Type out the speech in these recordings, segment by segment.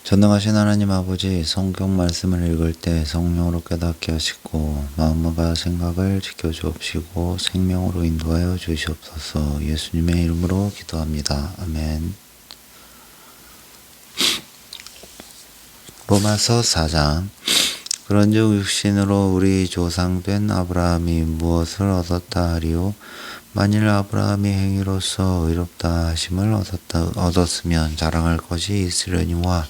전능하신 하나님 아버지, 성경 말씀을 읽을 때 성령으로 깨닫게 하시고 마음과 생각을 지켜주옵시고 생명으로 인도하여 주시옵소서. 예수님의 이름으로 기도합니다. 아멘. 로마서 4장. 그런즉 육신으로 우리 조상된 아브라함이 무엇을 얻었다 하리요? 만일 아브라함이 행위로서 의롭다 하심을 얻었으면 자랑할 것이 있으려니와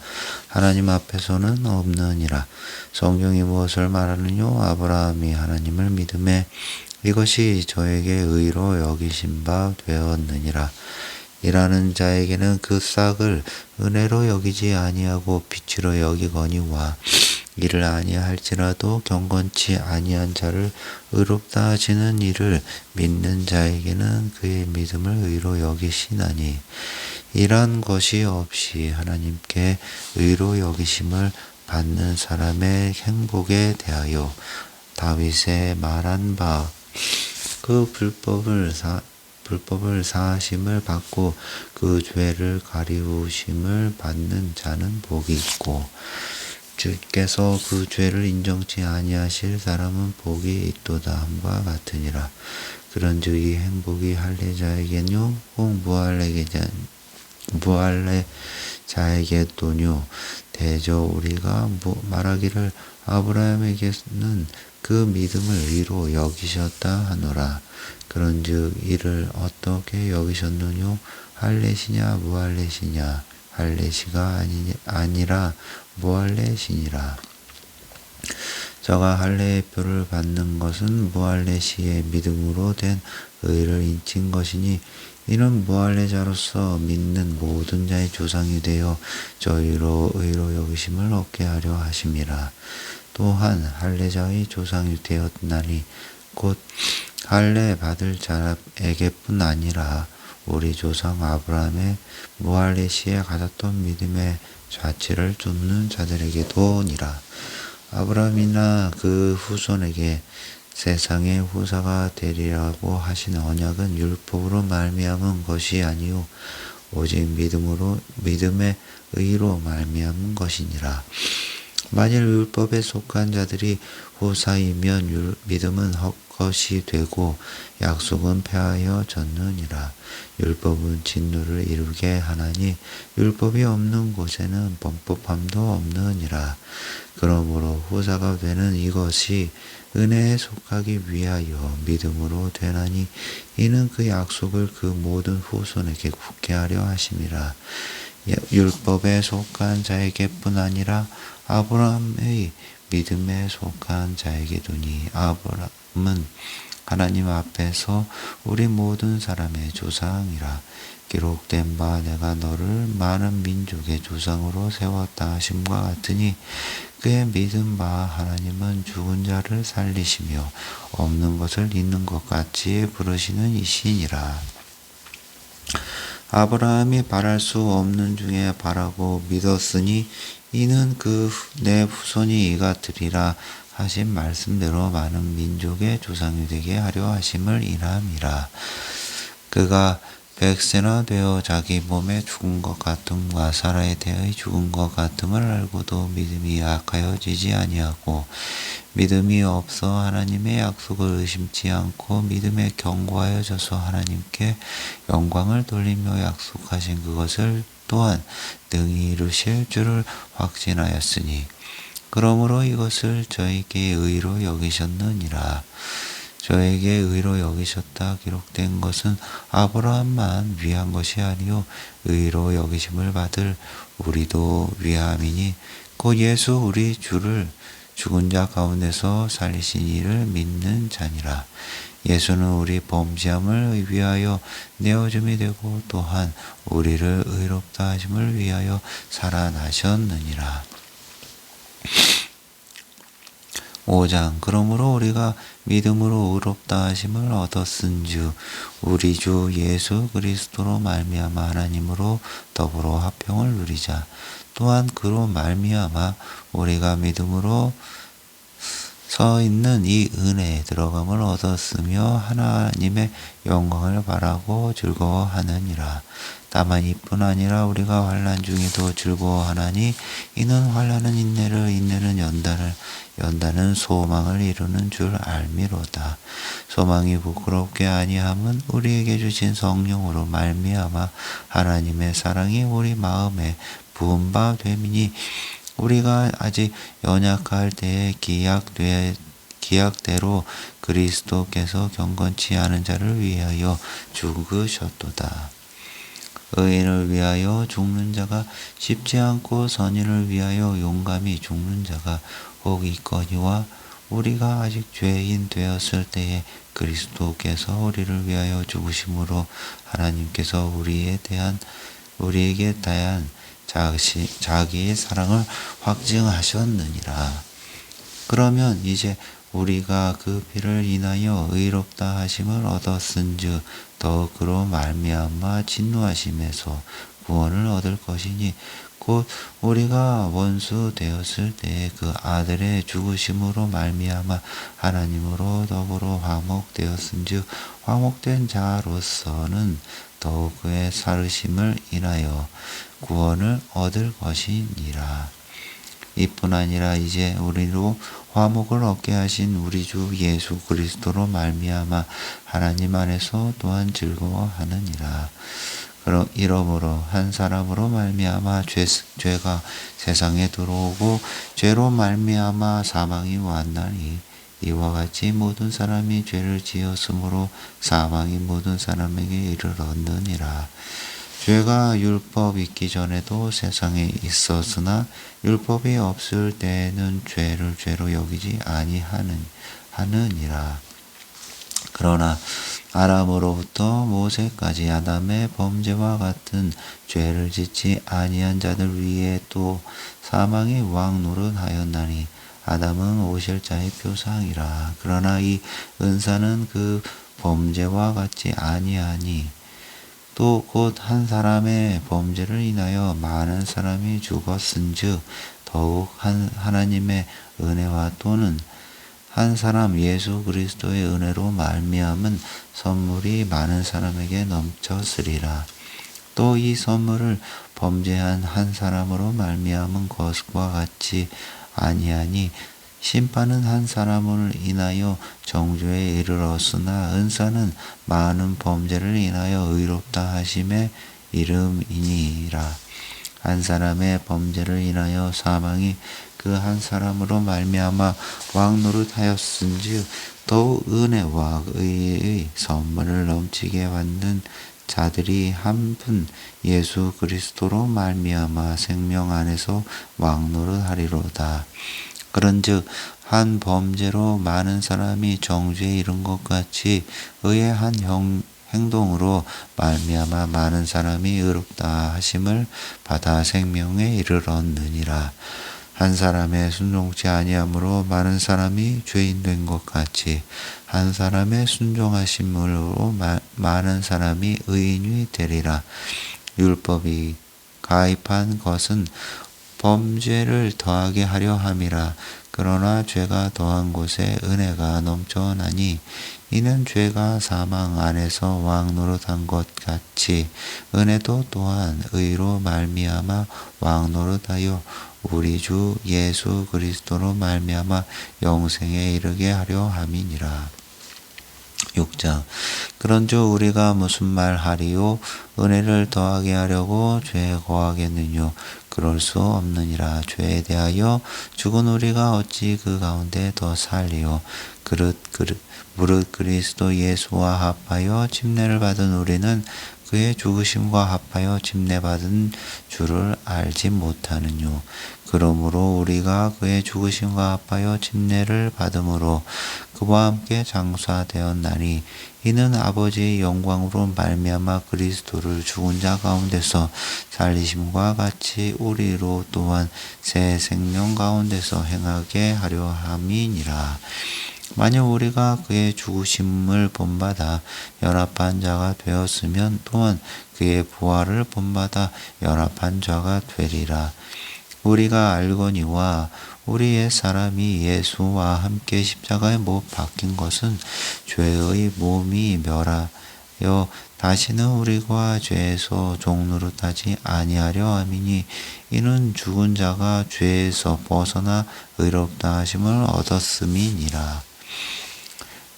하나님 앞에서는 없느니라. 성경이 무엇을 말하느뇨? 아브라함이 하나님을 믿음에 이것이 저에게 의로 여기신 바 되었느니라. 일하는 자에게는 그 싹을 은혜로 여기지 아니하고 빛으로 여기거니와 일을 아니할지라도 경건치 아니한 자를 의롭다 하시는 이를 믿는 자에게는 그의 믿음을 의로 여기시나니 이런 것이 없이 하나님께 의로 여기심을 받는 사람의 행복에 대하여 다윗의 말한 바 그 불법을 사하심을 받고 그 죄를 가리우심을 받는 자는 복이 있고 주께서 그 죄를 인정치 아니하실 사람은 복이 있도다 함과 같으니라. 그런즉 이 행복이 할례자에게뇨 혹 무할례자에게도뇨 대저 우리가 말하기를 아브라함에게는 그 믿음을 의로 여기셨다 하노라. 그런즉 이를 어떻게 여기셨느뇨? 할례시냐 무할례시냐? 할례시가 아니라 무할례시니라. 저가 할례의 표를 받는 것은 무할례시의 믿음으로 된 의를 인친 것이니 이는 무할례자로서 믿는 모든 자의 조상이 되어 저희로 의로 여기심을 얻게 하려 하심이라. 또한 할례자의 조상이 되었나니 곧 할례 받을 자에게뿐 아니라 우리 조상 아브라함의 무할례시에 가졌던 믿음의 자취를 쫓는 자들에게도니라. 아브라함이나 그 후손에게 세상의 후사가 되리라고 하신 언약은 율법으로 말미암은 것이 아니요 오직 믿음의 의로 말미암은 것이니라. 만일 율법에 속한 자들이 후사이면 믿음은 헛것이 되고 약속은 폐하여 졌느니라. 율법은 진노를 이루게 하나니 율법이 없는 곳에는 범법함도 없느니라. 그러므로 후사가 되는 이것이 은혜에 속하기 위하여 믿음으로 되나니 이는 그 약속을 그 모든 후손에게 굳게 하려 하심이라. 율법에 속한 자에게뿐 아니라 아브라함의 믿음에 속한 자에게도니 아브라함은 하나님 앞에서 우리 모든 사람의 조상이라. 기록된 바 내가 너를 많은 민족의 조상으로 세웠다 하심과 같으니 그의 믿은 바 하나님은 죽은 자를 살리시며 없는 것을 있는 것 같이 부르시는 이시니라. 아브라함이 바랄 수 없는 중에 바라고 믿었으니 이는 내 후손이 이같으리라 하신 말씀대로 많은 민족의 조상이 되게 하려 하심을 인함이라. 그가 100세나 되어 자기 몸에 죽은 것 같음과 사라에 대하여 죽은 것 같음을 알고도 믿음이 약하여지지 아니하고 믿음이 없어 하나님의 약속을 의심치 않고 믿음에 견고하여져서 하나님께 영광을 돌리며 약속하신 그것을 또한 능히 이루실 줄을 확신하였으니 그러므로 이것을 저에게 의로 여기셨느니라. 저에게 의로 여기셨다 기록된 것은 아브라함만 위한 것이 아니요 의로 여기심을 받을 우리도 위함이니 곧 예수 우리 주를 죽은 자 가운데서 살리신 이를 믿는 자니라. 예수는 우리 범죄함을 위하여 내어줌이 되고 또한 우리를 의롭다 하심을 위하여 살아나셨느니라. 5장. 그러므로 우리가 믿음으로 의롭다 하심을 얻었은즉 우리 주 예수 그리스도로 말미암아 하나님으로 더불어 화평을 누리자. 또한 그로 말미암아 우리가 믿음으로 서 있는 이 은혜에 들어감을 얻었으며 하나님의 영광을 바라고 즐거워하느니라. 다만 이뿐 아니라 우리가 환난 중에도 즐거워하나니 이는 환난은 인내를, 인내는 연단을, 연단은 소망을 이루는 줄 알미로다. 소망이 부끄럽게 아니함은 우리에게 주신 성령으로 말미암아 하나님의 사랑이 우리 마음에 부은 바 됨이니 우리가 아직 연약할 때에 기약대로 그리스도께서 경건치 않은 자를 위하여 죽으셨도다. 의인을 위하여 죽는 자가 쉽지 않고 선인을 위하여 용감히 죽는 자가 혹 있거니와 우리가 아직 죄인 되었을 때에 그리스도께서 우리를 위하여 죽으심으로 하나님께서 우리에게 대한 자기의 사랑을 확증하셨느니라. 그러면 이제 우리가 그 피를 인하여 의롭다 하심을 얻었은즉 더욱 그로 말미암아 진노하심에서 구원을 얻을 것이니 곧 우리가 원수 되었을 때에 그 아들의 죽으심으로 말미암아 하나님으로 더불어 화목되었은즉 화목된 자로서는 더욱 그의 살으심을 인하여 구원을 얻을 것이니라. 이뿐 아니라 이제 우리로 화목을 얻게 하신 우리 주 예수 그리스도로 말미암아 하나님 안에서 또한 즐거워하느니라. 이러므로 한 사람으로 말미암아 죄가 세상에 들어오고 죄로 말미암아 사망이 왔나니 이와 같이 모든 사람이 죄를 지었으므로 사망이 모든 사람에게 이르렀느니라. 죄가 율법 있기 전에도 세상에 있었으나 율법이 없을 때에는 죄를 죄로 여기지 아니하느니라. 그러나 아담으로부터 모세까지 아담의 범죄와 같은 죄를 짓지 아니한 자들 위에 또 사망이 왕노릇하였나니 아담은 오실 자의 표상이라. 그러나 이 은사는 그 범죄와 같지 아니하니 또 곧 한 사람의 범죄를 인하여 많은 사람이 죽었은즉 더욱 하나님의 은혜와 또는 한 사람 예수 그리스도의 은혜로 말미암은 선물이 많은 사람에게 넘쳤으리라. 또 이 선물을 범죄한 한 사람으로 말미암은 것과 같지 아니하니 심판은 한 사람을 인하여 정죄에 이르렀으나 은사는 많은 범죄를 인하여 의롭다 하심의 이름이니라. 한 사람의 범죄를 인하여 사망이 그 한 사람으로 말미암아 왕노릇하였은즉 더욱 은혜와 의의 선물을 넘치게 받는 자들이 한 분 예수 그리스도로 말미암아 생명 안에서 왕노릇하리로다. 그런즉 한 범죄로 많은 사람이 정죄에 이른 것 같이 의의 한 행동으로 말미암아 많은 사람이 의롭다 하심을 받아 생명에 이르렀느니라. 한 사람의 순종치 아니함으로 많은 사람이 죄인 된 것 같이 한 사람의 순종하심으로 많은 사람이 의인이 되리라. 율법이 가입한 것은 범죄를 더하게 하려 함이라. 그러나 죄가 더한 곳에 은혜가 넘쳐나니 이는 죄가 사망 안에서 왕노릇한 것 같이 은혜도 또한 의로 말미암아 왕노릇하여 우리 주 예수 그리스도로 말미암아 영생에 이르게 하려 함이니라. 6장 그런즉 우리가 무슨 말 하리요? 은혜를 더하게 하려고 죄에 거하겠느뇨? 그럴 수 없느니라. 죄에 대하여 죽은 우리가 어찌 그 가운데 더 살리요? 무릇 그리스도 예수와 합하여 침례를 받은 우리는 그의 죽으심과 합하여 침례받은 줄을 알지 못하느뇨. 그러므로 우리가 그의 죽으심과 합하여 침례를 받음으로 그와 함께 장사되었나니 이는 아버지의 영광으로 말미암아 그리스도를 죽은 자 가운데서 살리심과 같이 우리로 또한 새 생명 가운데서 행하게 하려 함이니라. 만약 우리가 그의 죽으심을 본받아 연합한 자가 되었으면 또한 그의 부활을 본받아 연합한 자가 되리라. 우리가 알거니와 우리 옛 사람이 예수와 함께 십자가에 못 박힌 것은 죄의 몸이 멸하여 다시는 우리가 죄에서 종노릇하지 아니하려 함이니 이는 죽은 자가 죄에서 벗어나 의롭다 하심을 얻었음이니라.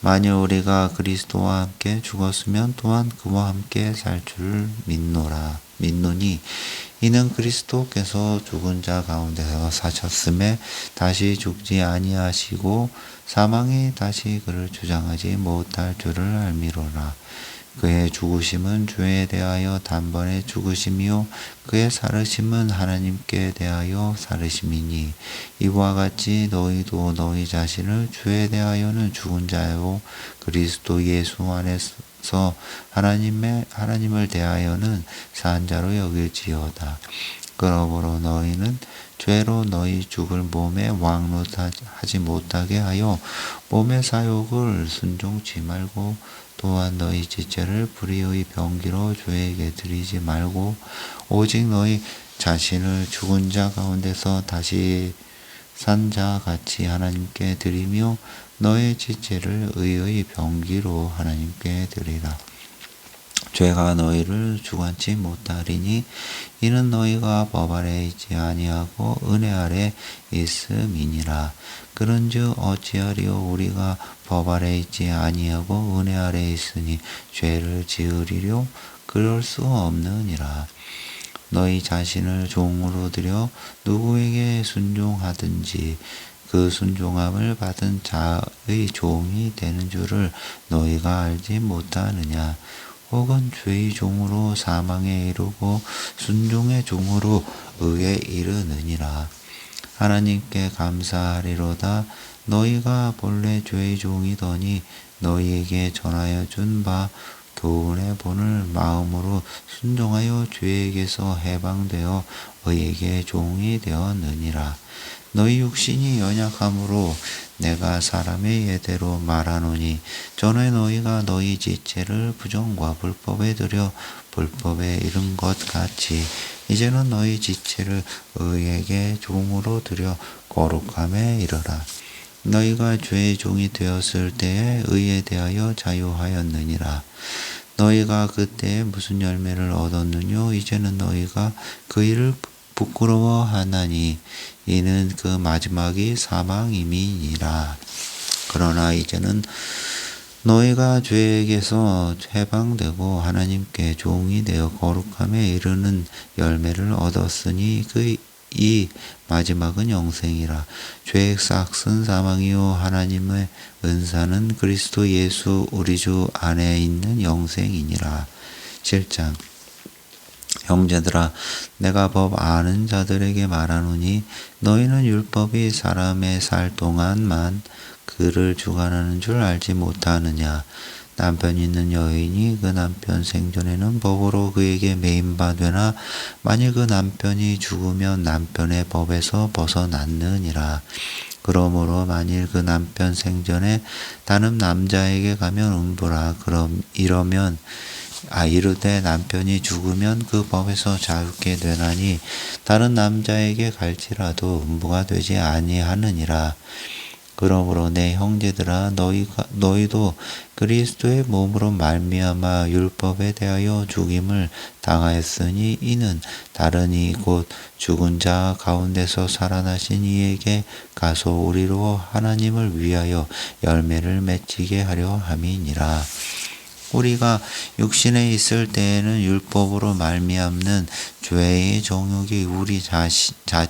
만일 우리가 그리스도와 함께 죽었으면 또한 그와 함께 살 줄 믿노니 이는 그리스도께서 죽은 자 가운데서 사셨음에 다시 죽지 아니하시고 사망이 다시 그를 주장하지 못할 줄을 알미로라. 그의 죽으심은 죄에 대하여 단번에 죽으심이요 그의 살으심은 하나님께 대하여 살으심이니 이와 같이 너희도 너희 자신을 죄에 대하여는 죽은 자요 그리스도 예수 안에서 하나님을 대하여는 산 자로 여길지어다. 그러므로 너희는 죄로 너희 죽을 몸에 왕노하지 못하게 하여 몸의 사욕을 순종치 말고 또한 너희 지체를 불의의 병기로 죄에게 드리지 말고 오직 너희 자신을 죽은 자 가운데서 다시 산 자 같이 하나님께 드리며 너희 지체를 의의 병기로 하나님께 드리라. 죄가 너희를 주관치 못하리니 이는 너희가 법 아래 있지 아니하고 은혜 아래 있음이니라. 그런즉 어찌하리요 우리가 법 아래 있지 아니하고 은혜 아래 있으니 죄를 지으리요 그럴 수 없느니라. 너희 자신을 종으로 들여 누구에게 순종하든지 그 순종함을 받은 자의 종이 되는 줄을 너희가 알지 못하느냐. 혹은 죄의 종으로 사망에 이르고 순종의 종으로 의에 이르느니라. 하나님께 감사하리로다. 너희가 본래 죄의 종이더니 너희에게 전하여 준 바 교훈의 본을 마음으로 순종하여 죄에게서 해방되어 의에게 종이 되었느니라. 너희 육신이 연약함으로 내가 사람의 예대로 말하노니 전에 너희가 너희 지체를 부정과 불법에 들여 불법에 이른 것 같이 이제는 너희 지체를 의에게 종으로 들여 거룩함에 이르라. 너희가 죄의 종이 되었을 때에 의에 대하여 자유하였느니라. 너희가 그때에 무슨 열매를 얻었느뇨? 이제는 너희가 그 일을 부끄러워하나니 이는 그 마지막이 사망임이니라. 그러나 이제는 너희가 죄에게서 해방되고 하나님께 종이 되어 거룩함에 이르는 열매를 얻었으니 이 마지막은 영생이라. 죄의 싹은 사망이요 하나님의 은사는 그리스도 예수 우리 주 안에 있는 영생이니라. 7장 형제들아 내가 법 아는 자들에게 말하노니 너희는 율법이 사람의 살 동안만 그를 주관하는 줄 알지 못하느냐. 남편 있는 여인이 그 남편 생전에는 법으로 그에게 매임받으나 만일 그 남편이 죽으면 남편의 법에서 벗어났느니라. 그러므로 만일 그 남편 생전에 다른 남자에게 가면 음부라. 이르되 남편이 죽으면 그 법에서 자유케 되나니 다른 남자에게 갈지라도 음부가 되지 아니하느니라. 그러므로 내 형제들아 너희도 그리스도의 몸으로 말미암아 율법에 대하여 죽임을 당하였으니 이는 다른 이 곧 죽은 자 가운데서 살아나신 이에게 가서 우리로 하나님을 위하여 열매를 맺히게 하려 함이니라. 우리가 육신에 있을 때에는 율법으로 말미암는 죄의 정욕이 우리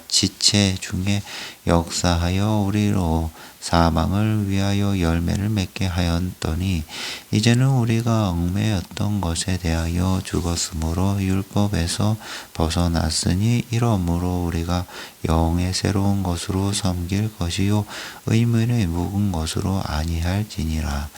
지체 중에 역사하여 우리로 사망을 위하여 열매를 맺게 하였더니 이제는 우리가 얽매였던 것에 대하여 죽었으므로 율법에서 벗어났으니 이러므로 우리가 영의 새로운 것으로 섬길 것이요 의문의 묵은 것으로 아니할지니라.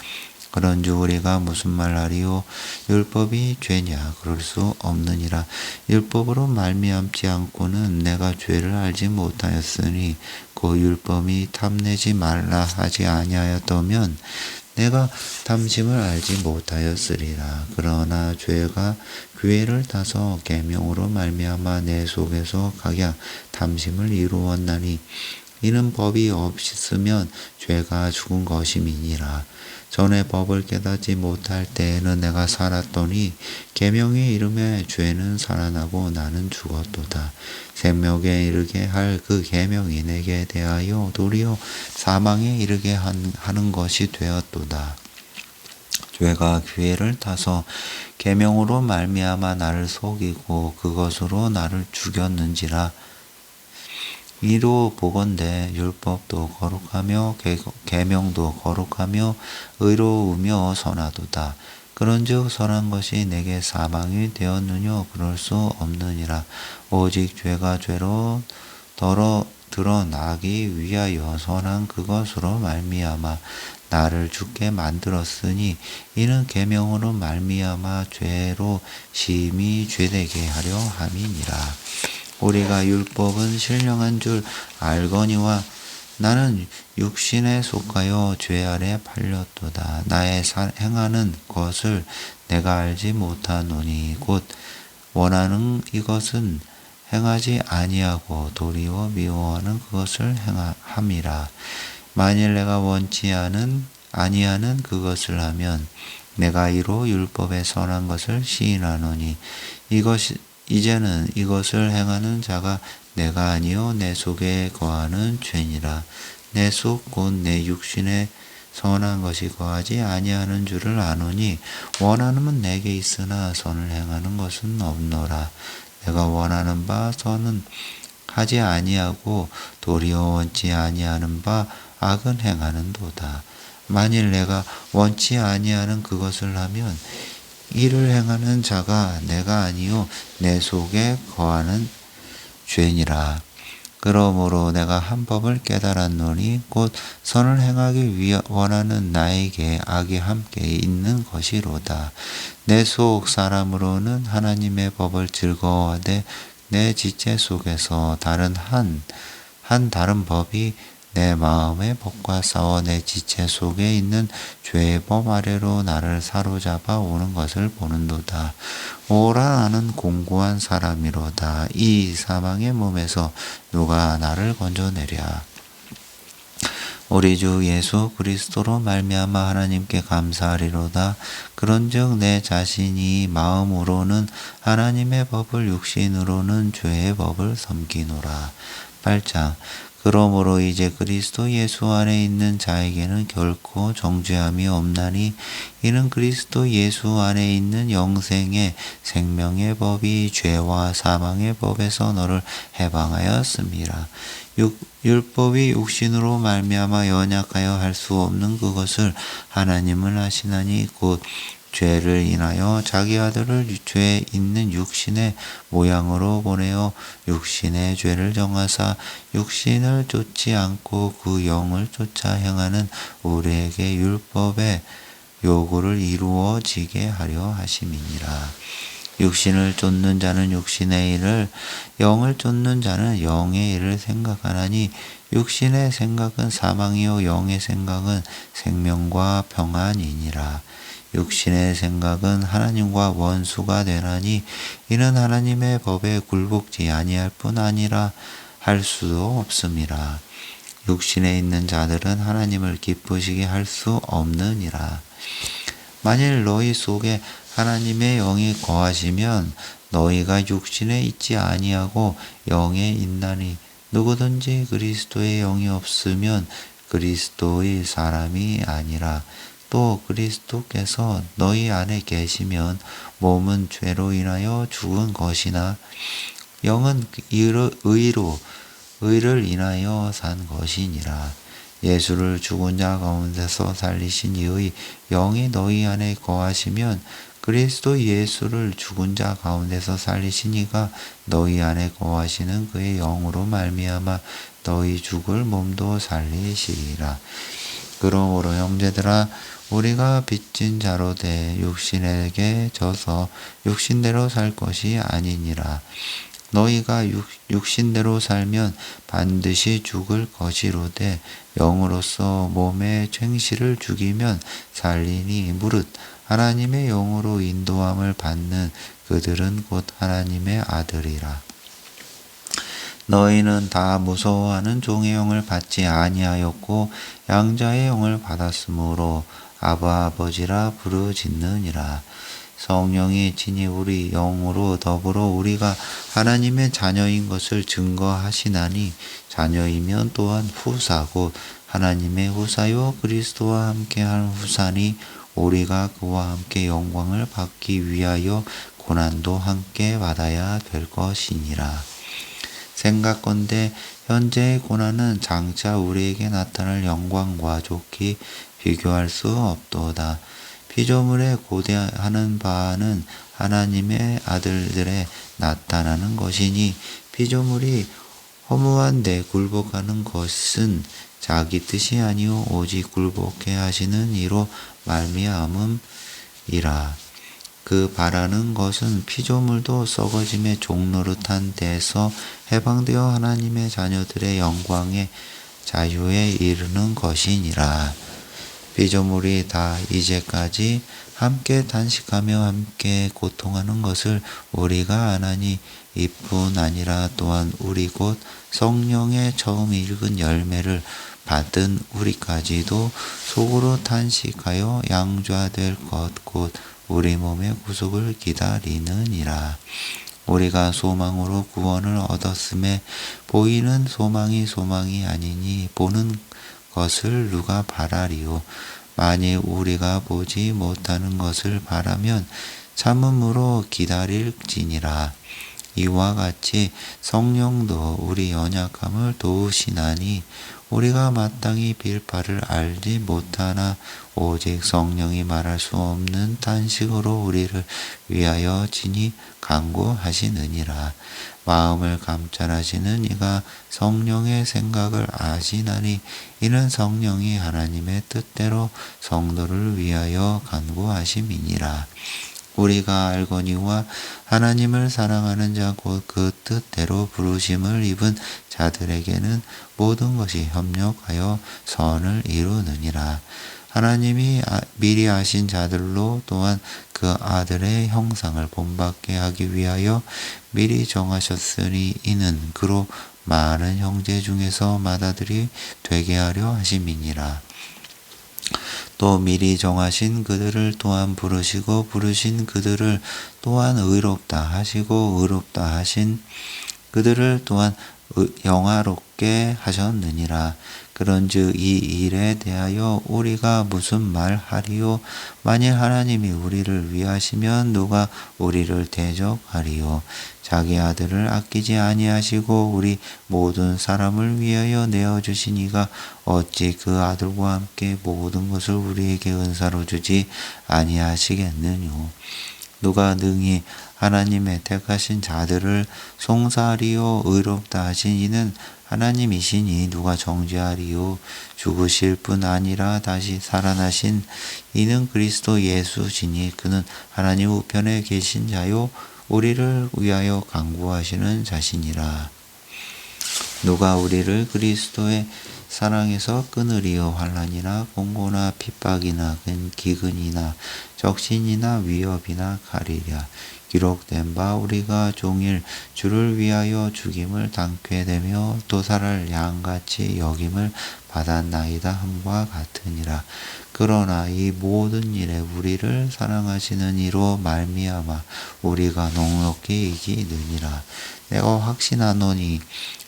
그런즉 우리가 무슨 말하리요? 율법이 죄냐? 그럴 수 없느니라. 율법으로 말미암지 않고는 내가 죄를 알지 못하였으니 그 율법이 탐내지 말라 하지 아니하였다면 내가 탐심을 알지 못하였으리라. 그러나 죄가 기회를 타서 계명으로 말미암아 내 속에서 각양 탐심을 이루었나니 이는 법이 없으면 죄가 죽은 것임이니라. 전에 법을 깨닫지 못할 때에는 내가 살았더니 계명에 이름에 죄는 살아나고 나는 죽었도다. 생명에 이르게 할 그 계명이 내게 대하여 도리어 사망에 이르게 하는 것이 되었도다. 죄가 기회를 타서 계명으로 말미암아 나를 속이고 그것으로 나를 죽였는지라. 이로 보건대 율법도 거룩하며 계명도 거룩하며 의로우며 선하도다. 그런즉 선한 것이 내게 사망이 되었느뇨? 그럴 수 없느니라. 오직 죄가 죄로 드러나기 위하여 선한 그것으로 말미암아 나를 죽게 만들었으니 이는 계명으로 말미암아 죄로 심히 죄되게 하려 함이니라. 우리가 율법은 신령한 줄 알거니와 나는 육신에 속하여 죄 아래 팔렸도다. 나의 행하는 것을 내가 알지 못하노니 곧 원하는 이것은 행하지 아니하고 도리어 미워하는 그것을 함이라. 만일 내가 원치 아니하는 그것을 하면 내가 이로 율법의 선한 것을 시인하노니 이제는 이것을 행하는 자가 내가 아니요 내 속에 거하는 죄니라. 내 속 곧 내 육신에 선한 것이 거하지 아니하는 줄을 아노니 원하는 내게 있으나 선을 행하는 것은 없노라. 내가 원하는 바 선은 하지 아니하고 도리어 원치 아니하는 바 악은 행하는도다. 만일 내가 원치 아니하는 그것을 하면 이를 행하는 자가 내가 아니요 내 속에 거하는 죄니라. 그러므로 내가 한 법을 깨달았노니 곧 선을 행하기 원하는 나에게 악이 함께 있는 것이로다. 내 속 사람으로는 하나님의 법을 즐거워하되 내 지체 속에서 다른 법이 내 마음의 법과 싸워 내 지체 속에 있는 죄의 법 아래로 나를 사로잡아 오는 것을 보는도다. 오라 나는 공고한 사람이로다. 이 사망의 몸에서 누가 나를 건져내랴. 우리 주 예수 그리스도로 말미암아 하나님께 감사하리로다. 그런즉 내 자신이 마음으로는 하나님의 법을 육신으로는 죄의 법을 섬기노라. 8장 그러므로 이제 그리스도 예수 안에 있는 자에게는 결코 정죄함이 없나니 이는 그리스도 예수 안에 있는 영생의 생명의 법이 죄와 사망의 법에서 너를 해방하였습니다. 율법이 육신으로 말미암아 연약하여 할 수 없는 그것을 하나님은 하시나니 곧 죄를 인하여 자기 아들을 죄 있는 육신의 모양으로 보내어 육신의 죄를 정하사 육신을 쫓지 않고 그 영을 쫓아 행하는 우리에게 율법의 요구를 이루어지게 하려 하심이니라. 육신을 쫓는 자는 육신의 일을, 영을 쫓는 자는 영의 일을 생각하나니 육신의 생각은 사망이요 영의 생각은 생명과 평안이니라. 육신의 생각은 하나님과 원수가 되나니 이는 하나님의 법에 굴복지 아니할 뿐 아니라 할 수도 없음이라. 육신에 있는 자들은 하나님을 기쁘시게 할 수 없느니라. 만일 너희 속에 하나님의 영이 거하시면 너희가 육신에 있지 아니하고 영에 있나니 누구든지 그리스도의 영이 없으면 그리스도의 사람이 아니라. 또 그리스도께서 너희 안에 계시면 몸은 죄로 인하여 죽은 것이나 영은 의를 인하여 산 것이니라. 예수를 죽은 자 가운데서 살리신 이의 영이 너희 안에 거하시면 그리스도 예수를 죽은 자 가운데서 살리신 이가 너희 안에 거하시는 그의 영으로 말미암아 너희 죽을 몸도 살리시리라. 그러므로 형제들아 우리가 빚진 자로 돼 육신에게 져서 육신대로 살 것이 아니니라. 너희가 육신대로 살면 반드시 죽을 것이로되 영으로서 몸의 행실을 죽이면 살리니 무릇 하나님의 영으로 인도함을 받는 그들은 곧 하나님의 아들이라. 너희는 다 무서워하는 종의 영을 받지 아니하였고 양자의 영을 받았으므로 아바 아버지라 부르짖느니라. 성령이 친히 우리 영으로 더불어 우리가 하나님의 자녀인 것을 증거하시나니 자녀이면 또한 후사고 하나님의 후사요 그리스도와 함께한 후사니 우리가 그와 함께 영광을 받기 위하여 고난도 함께 받아야 될 것이니라. 생각건대 현재의 고난은 장차 우리에게 나타날 영광과 좋게 비교할 수 없도다. 피조물에 고대하는 바는 하나님의 아들들에 나타나는 것이니 피조물이 허무한 데 굴복하는 것은 자기 뜻이 아니요 오직 굴복해 하시는 이로 말미암음이라. 그 바라는 것은 피조물도 썩어짐의 종노릇한 데서 해방되어 하나님의 자녀들의 영광의 자유에 이르는 것이니라. 피조물이 다 이제까지 함께 단식하며 함께 고통하는 것을 우리가 아나니 이뿐 아니라 또한 우리 곧 성령의 처음 읽은 열매를 받은 우리까지도 속으로 단식하여 양좌될 것 곧 우리 몸의 구속을 기다리느니라. 우리가 소망으로 구원을 얻었음에 보이는 소망이 아니니 보는 것을 누가 바라리요. 만일 우리가 보지 못하는 것을 바라면 참음으로 기다릴지니라. 이와 같이 성령도 우리 연약함을 도우시나니 우리가 마땅히 빌 바를 알지 못하나 오직 성령이 말할 수 없는 단식으로 우리를 위하여 친히 간구하시느니라. 마음을 감찰하시는 이가 성령의 생각을 아시나니 이는 성령이 하나님의 뜻대로 성도를 위하여 간구하심이니라. 우리가 알거니와 하나님을 사랑하는 자 곧 그 뜻대로 부르심을 입은 자들에게는 모든 것이 협력하여 선을 이루느니라. 하나님이 미리 아신 자들로 또한 그 아들의 형상을 본받게 하기 위하여 미리 정하셨으니 이는 그로 많은 형제 중에서 맏아들이 되게 하려 하심이니라. 또 미리 정하신 그들을 또한 부르시고 부르신 그들을 또한 의롭다 하시고 의롭다 하신 그들을 또한 영화롭게 하셨느니라. 그런즉 이 일에 대하여 우리가 무슨 말하리요? 만일 하나님이 우리를 위하시면 누가 우리를 대적하리요? 자기 아들을 아끼지 아니하시고 우리 모든 사람을 위하여 내어주신 이가 어찌 그 아들과 함께 모든 것을 우리에게 은사로 주지 아니하시겠느뇨? 누가 능히 하나님의 택하신 자들을 송사하리요? 의롭다 하신 이는 하나님이시니 누가 정죄하리요? 죽으실 뿐 아니라 다시 살아나신 이는 그리스도 예수시니 그는 하나님 우편에 계신 자요 우리를 위하여 간구하시는 자시니라. 누가 우리를 그리스도의 사랑에서 끊으리요? 환난이나 공고나 핍박이나 기근이나 적신이나 위협이나 칼이랴. 기록된 바 우리가 종일 주를 위하여 죽임을 당케 되며 또 살을 양같이 여김을 받았나이다 함과 같으니라. 그러나 이 모든 일에 우리를 사랑하시는 이로 말미암아 우리가 넉넉히 이기느니라. 내가 확신하노니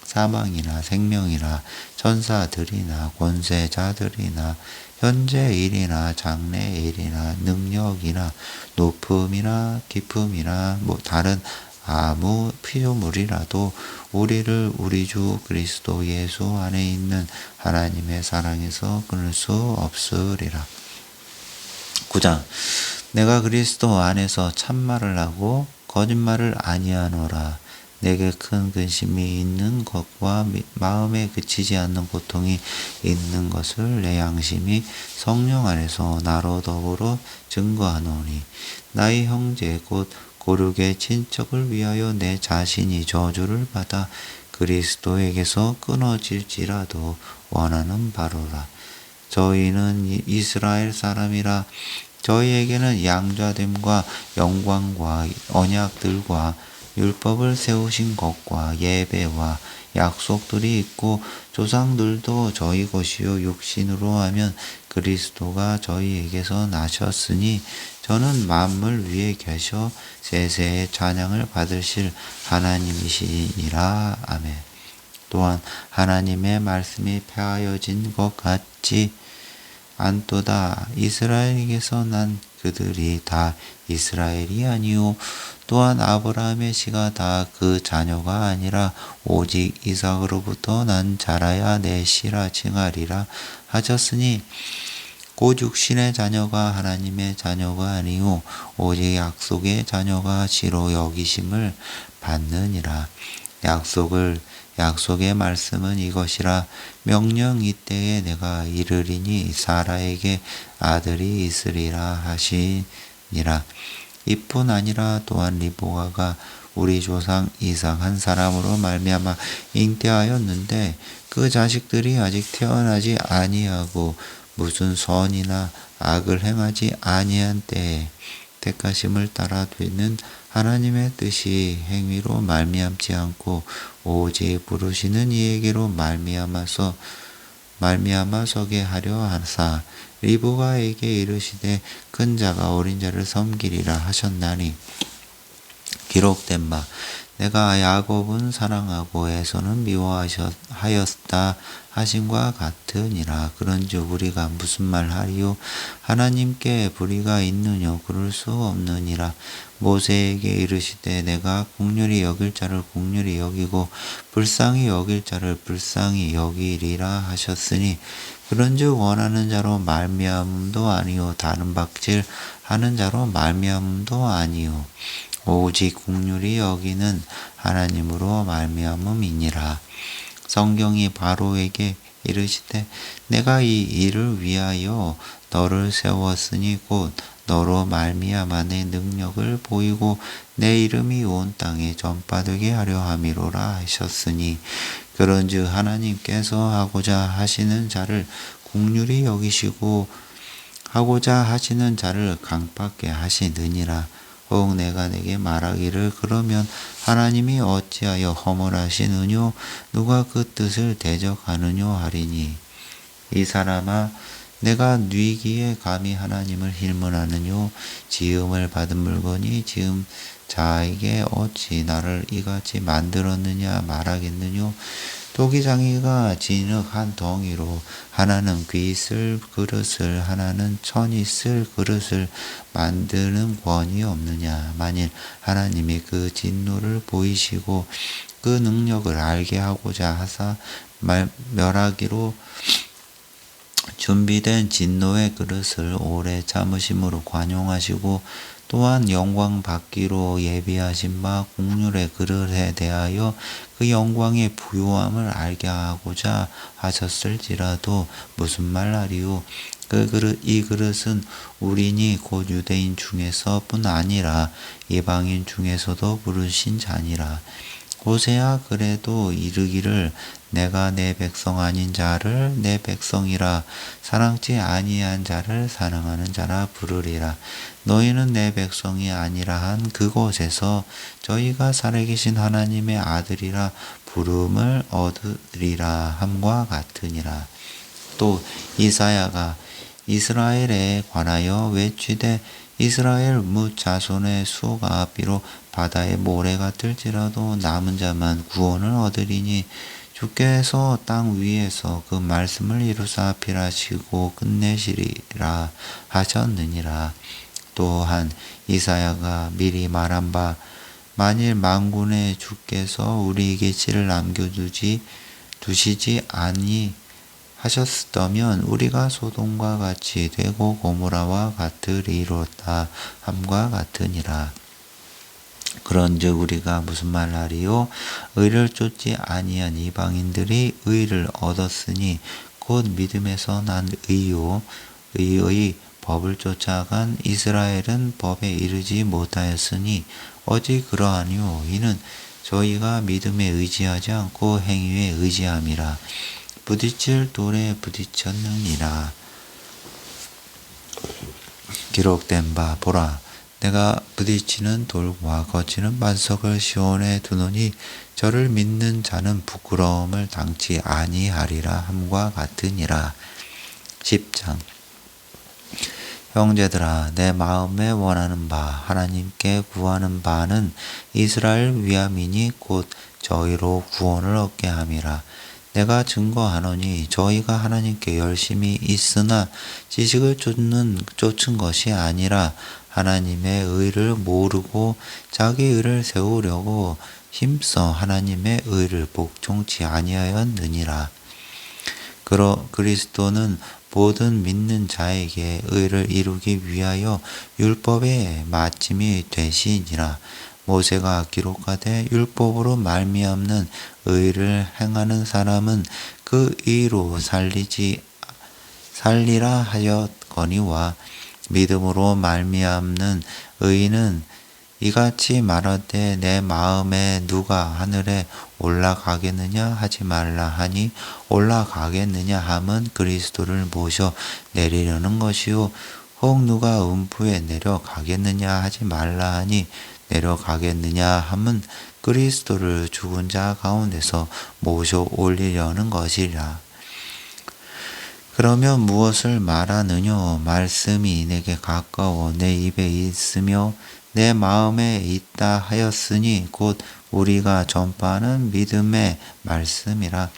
사망이나 생명이나 천사들이나 권세자들이나 현재 일이나 장래 일이나 능력이나 높음이나 깊음이나 다른 아무 피조물이라도 우리를 우리 주 그리스도 예수 안에 있는 하나님의 사랑에서 끊을 수 없으리라. 9장. 내가 그리스도 안에서 참말을 하고 거짓말을 아니하노라. 내게 큰 근심이 있는 것과 마음에 그치지 않는 고통이 있는 것을 내 양심이 성령 안에서 나로 더불어 증거하노니 나의 형제 곧 고르게 친척을 위하여 내 자신이 저주를 받아 그리스도에게서 끊어질지라도 원하는 바로라. 저희는 이스라엘 사람이라 저희에게는 양자됨과 영광과 언약들과 율법을 세우신 것과 예배와 약속들이 있고 조상들도 저희 것이요 육신으로 하면 그리스도가 저희에게서 나셨으니 저는 만물 위에 계셔 세세의 찬양을 받으실 하나님이시니라. 아멘. 또한 하나님의 말씀이 폐하여진 것 같지 않도다. 이스라엘에게서 난 그들이 다 이스라엘이 아니요 또한 아브라함의 씨가 다 그 자녀가 아니라 오직 이삭으로부터 난 자라야 내 씨라 칭하리라 하셨으니 곧 육신의 자녀가 하나님의 자녀가 아니요 오직 약속의 자녀가 씨로 여기심을 받느니라. 약속의 말씀은 이것이라. 명령 이때에 내가 이르리니 사라에게 아들이 있으리라 하시니라. 이뿐 아니라 또한 리브가가 우리 조상 이삭 한 사람으로 말미암아 잉태하였는데 그 자식들이 아직 태어나지 아니하고 무슨 선이나 악을 행하지 아니한 때에 택하심을 따라 되는 하나님의 뜻이 행위로 말미암지 않고 오직 부르시는 이에게로 말미암아서게 하려 하사 리브가에게 이르시되 큰 자가 어린 자를 섬기리라 하셨나니 기록된 바 내가 야곱은 사랑하고 에서는 미워하였다 하신과 같으니라. 그런즉 우리가 무슨 말하리요? 하나님께 불의가 있느뇨? 그럴 수 없느니라. 모세에게 이르시되 내가 긍휼히 여길 자를 긍휼히 여기고 불쌍히 여길 자를 불쌍히 여기리라 하셨으니 그런즉 원하는 자로 말미암음도 아니요 다른 박질 하는 자로 말미암음도 아니요 오직 긍휼히 여기는 하나님으로 말미암음이니라. 성경이 바로에게 이르시되 내가 이 일을 위하여 너를 세웠으니 곧 너로 말미암아 내 능력을 보이고 내 이름이 온 땅에 전파되게 하려 함이로라 하셨으니 그런즉 하나님께서 하고자 하시는 자를 긍휼히 여기시고 하고자 하시는 자를 강팍게 하시느니라. 혹 내가 내게 말하기를 그러면 하나님이 어찌하여 허물하시느뇨? 누가 그 뜻을 대적하느뇨 하리니 이 사람아 내가 뉘기에 감히 하나님을 힐문하느뇨? 지음을 받은 물건이 지음 자에게 어찌 나를 이같이 만들었느냐 말하겠느뇨? 토기장이가 진흙 한 덩이로 하나는 귀 쓸 그릇을 하나는 천이 쓸 그릇을 만드는 권이 없느냐. 만일 하나님이 그 진노를 보이시고 그 능력을 알게 하고자 하사 멸하기로 준비된 진노의 그릇을 오래 참으심으로 관용하시고 또한 영광 받기로 예비하신 바 긍휼의 그릇에 대하여 그 영광의 부요함을 알게 하고자 하셨을지라도 무슨 말하리요? 이 그릇은 우리니 곧 유대인 중에서뿐 아니라 이방인 중에서도 부르신 자니라. 호세아 그래도 이르기를 내가 내 백성 아닌 자를 내 백성이라 사랑지 아니한 자를 사랑하는 자라 부르리라. 너희는 내 백성이 아니라 한 그곳에서 저희가 살아계신 하나님의 아들이라 부름을 얻으리라 함과 같으니라. 또 이사야가 이스라엘에 관하여 외치되 이스라엘 뭇 자손의 수가 비록 바다의 모래 같을지라도 남은 자만 구원을 얻으리니 주께서 땅 위에서 그 말씀을 이루사 필하시고 끝내시리라 하셨느니라. 또한 이사야가 미리 말한 바 만일 만군의 주께서 우리에게 씨를 두시지 하셨다면 우리가 소돔과 같이 되고 고모라와 같으리로다 함과 같으니라. 그런즉 우리가 무슨 말하리요? 의를 쫓지 아니한 이방인들이 의를 얻었으니 곧 믿음에서 난 의요 의의 법을 쫓아간 이스라엘은 법에 이르지 못하였으니 어찌 그러하니요? 이는 저희가 믿음에 의지하지 않고 행위에 의지함이라. 부딪힐 돌에 부딪혔느니라. 기록된 바 보라, 내가 부딪히는 돌과 거치는 반석을 시온에 두노니 저를 믿는 자는 부끄러움을 당치 아니하리라 함과 같으니라. 10장. 형제들아, 내 마음에 원하는 바 하나님께 구하는 바는 이스라엘 위함이니 곧 저희로 구원을 얻게 함이라. 내가 증거하노니 저희가 하나님께 열심히 있으나 지식을 쫓은 것이 아니라 하나님의 의를 모르고 자기 의를 세우려고 힘써 하나님의 의를 복종치 아니하였느니라. 그리스도는 모든 믿는 자에게 의를 이루기 위하여 율법의 마침이 되시니라. 모세가 기록하되 율법으로 말미암는 의를 행하는 사람은 그 의로 살리라 하였거니와 믿음으로 말미암는 의는 이같이 말하되 내 마음에 누가 하늘에 올라가겠느냐 하지 말라 하니 올라가겠느냐 함은 그리스도를 모셔 내리려는 것이요 혹 누가 음부에 내려가겠느냐 하지 말라 하니 내려가겠느냐 함은 그리스도를 죽은 자 가운데서 모셔 올리려는 것이라. 그러면 무엇을 말하느뇨? 말씀이 내게 가까워 내 입에 있으며 내 마음에 있다 하였으니 곧 우리가 전파하는 믿음의 말씀이라.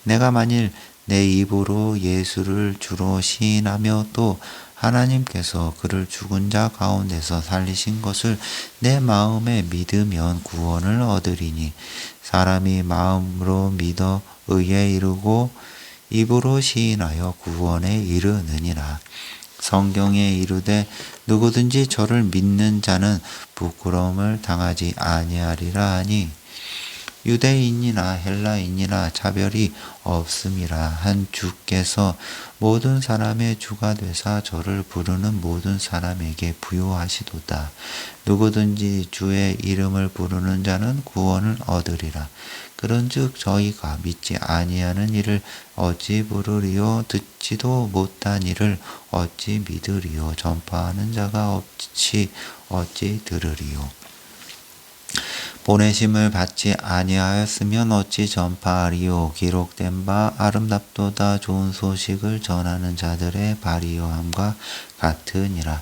내가 만일 내 입으로 예수를 주로 시인하며 또 하나님께서 그를 죽은 자 가운데서 살리신 것을 내 마음에 믿으면 구원을 얻으리니 사람이 마음으로 믿어 의에 이르고 입으로 시인하여 구원에 이르느니라. 성경에 이르되 누구든지 저를 믿는 자는 부끄러움을 당하지 아니하리라 하니 유대인이나 헬라인이나 차별이 없음이라. 한 주께서 모든 사람의 주가 되사 저를 부르는 모든 사람에게 부요하시도다. 누구든지 주의 이름을 부르는 자는 구원을 얻으리라. 그런즉 저희가 믿지 아니하는 이를 어찌 부르리요? 듣지도 못한 이를 어찌 믿으리요? 전파하는 자가 없이 어찌 들으리요? 보내심을 받지 아니하였으면 어찌 전파하리요? 기록된 바 아름답도다 좋은 소식을 전하는 자들의 발이요함과 같으니라.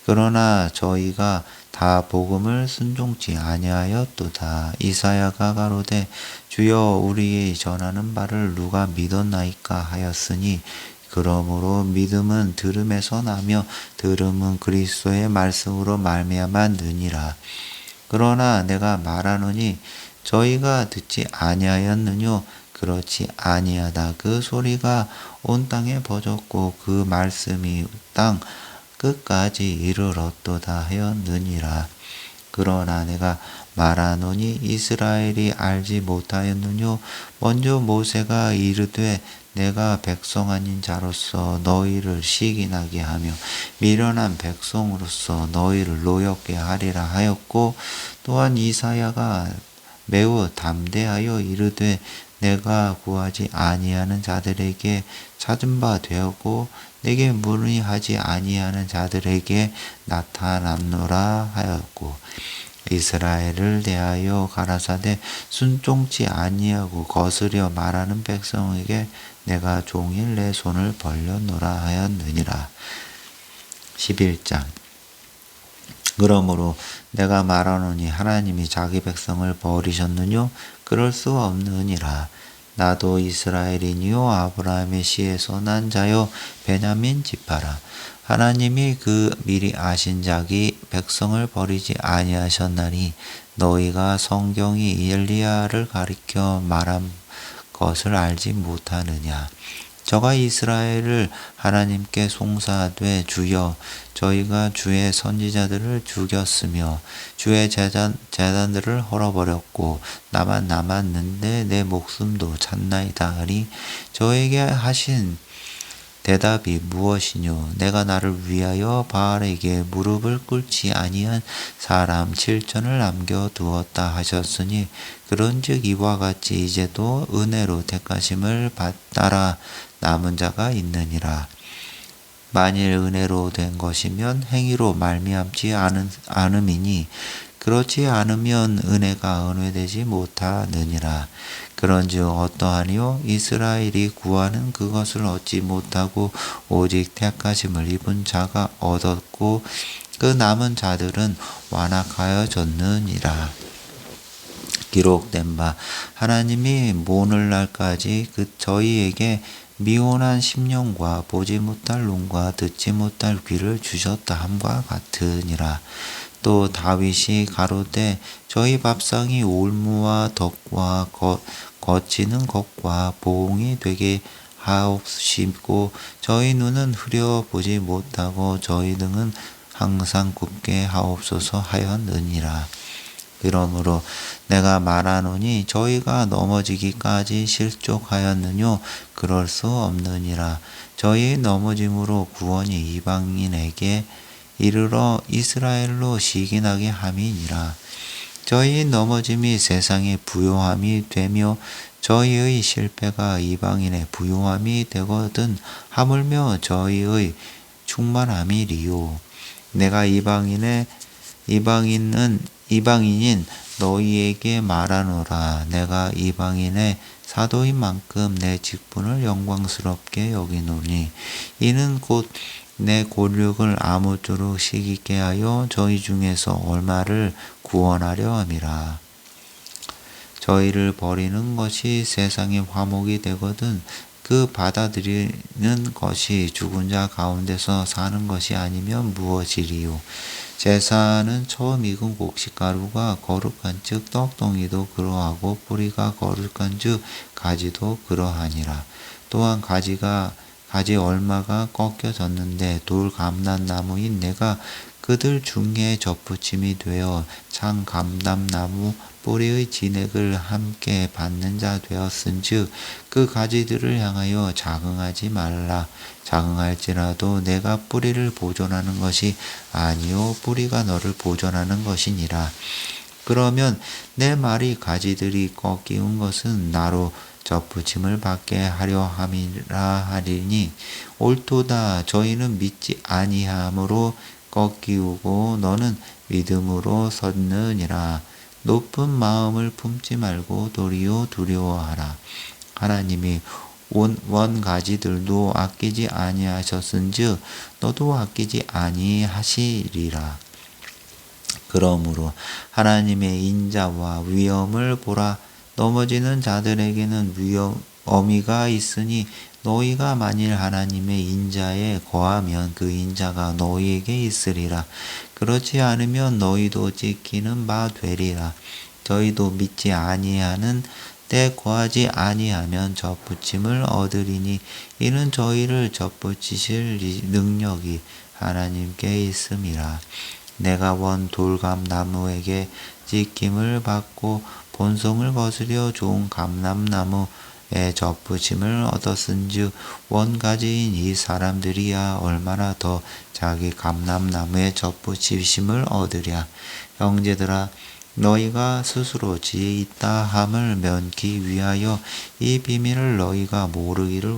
그러나 저희가 다 복음을 순종치 아니하였도다. 이사야가 가로되 주여 우리의 전하는 바를 누가 믿었나이까 하였으니 그러므로 믿음은 들음에서 나며 들음은 그리스도의 말씀으로 말미암아 느니라. 그러나 내가 말하노니 저희가 듣지 아니하였느뇨? 그렇지 아니하다. 그 소리가 온 땅에 퍼졌고 그 말씀이 땅 끝까지 이르렀도다 하였느니라. 그러나 내가 말하노니 이스라엘이 알지 못하였느뇨? 먼저 모세가 이르되 내가 백성 아닌 자로서 너희를 시기나게 하며 미련한 백성으로서 너희를 노엽게 하리라 하였고 또한 이사야가 매우 담대하여 이르되 내가 구하지 아니하는 자들에게 찾은 바 되었고 내게 문의하지 아니하는 자들에게 나타났노라 하였고 이스라엘을 대하여 가라사대 순종치 아니하고 거스려 말하는 백성에게 내가 종일 내 손을 벌렸노라 하였느니라. 11장. 그러므로 내가 말하노니 하나님이 자기 백성을 버리셨느뇨? 그럴 수 없느니라. 나도 이스라엘이니요 아브라함의 씨에서 난 자요 베냐민 지파라. 하나님이 그 미리 아신 자기 백성을 버리지 아니하셨나니 너희가 성경이 엘리야를 가리켜 말한 것을 알지 못하느냐. 저가 이스라엘을 하나님께 송사하되 주여 저희가 주의 선지자들을 죽였으며 주의 제단들을 헐어버렸고 나만 남았는데 내 목숨도 찾나이다 하니 저에게 하신 대답이 무엇이뇨? 내가 나를 위하여 바알에게 무릎을 꿇지 아니한 사람 7천을 남겨두었다 하셨으니 그런즉 이와 같이 이제도 은혜로 택하심을 받따라 남은 자가 있느니라. 만일 은혜로 된 것이면 행위로 말미암지 않음이니 그렇지 않으면 은혜가 은혜되지 못하느니라. 그런즉 어떠하니요? 이스라엘이 구하는 그것을 얻지 못하고 오직 택하심을 입은 자가 얻었고 그 남은 자들은 완악하여졌느니라. 기록된 바 하나님이 오늘날까지 저희에게 미온한 심령과 보지 못할 눈과 듣지 못할 귀를 주셨다 함과 같으니라. 또 다윗이 가로되 저희 밥상이 올무와 덕과 거치는 것과 보응이 되게 하옵시고 저희 눈은 흐려 보지 못하고 저희 등은 항상 굽게 하옵소서 하였느니라. 그러므로 내가 말하노니 저희가 넘어지기까지 실족하였느뇨? 그럴 수 없느니라. 저희의 넘어짐으로 구원이 이방인에게 이르러 이스라엘로 시기나게 함이니라. 저희의 넘어짐이 세상의 부요함이 되며 저희의 실패가 이방인의 부요함이 되거든 하물며 저희의 충만함이리요. 내가 이방인인 너희에게 말하노라. 내가 이방인의 사도인 만큼 내 직분을 영광스럽게 여기노니 이는 곧 내 곤욕을 아무쪼록 시기게 하여 저희 중에서 얼마를 구원하려 함이라. 저희를 버리는 것이 세상의 화목이 되거든 그 받아들이는 것이 죽은 자 가운데서 사는 것이 아니면 무엇이리요. 제사는 처음 익은 곡식가루가 거룩한 즉 떡덩이도 그러하고 뿌리가 거룩한 즉 가지도 그러하니라. 또한 가지 얼마가 꺾여졌는데 돌 감람나무인 내가 그들 중에 접붙임이 되어 창 감람나무 뿌리의 진액을 함께 받는 자 되었은즉 그 가지들을 향하여 자긍하지 말라. 자긍할지라도 내가 뿌리를 보존하는 것이 아니요 뿌리가 너를 보존하는 것이니라. 그러면 내 말이 가지들이 꺾이운 것은 나로 접붙임을 받게 하려 함이라 하리니 옳도다. 저희는 믿지 아니함으로 꺾이우고 너는 믿음으로 섰느니라. 높은 마음을 품지 말고 도리어 두려워하라. 하나님이 원 가지들도 아끼지 아니하셨은즉 너도 아끼지 아니하시리라. 그러므로 하나님의 인자와 위엄을 보라. 넘어지는 자들에게는 어미가 있으니 너희가 만일 하나님의 인자에 거하면 그 인자가 너희에게 있으리라. 그렇지 않으면 너희도 찢기는 바 되리라. 저희도 믿지 아니하는 때 거하지 아니하면 접붙임을 얻으리니 이는 저희를 접붙이실 능력이 하나님께 있음이라. 내가 원 돌감나무에게 찢김을 받고 본성을 거스려 좋은 감람나무에 접붙임을 얻었은즉 원가지인 이 사람들이야 얼마나 더 자기 감람나무에 접붙이심을 얻으랴. 형제들아 너희가 스스로 지혜 있다 함을 면기 위하여 이 비밀을 너희가 모르기를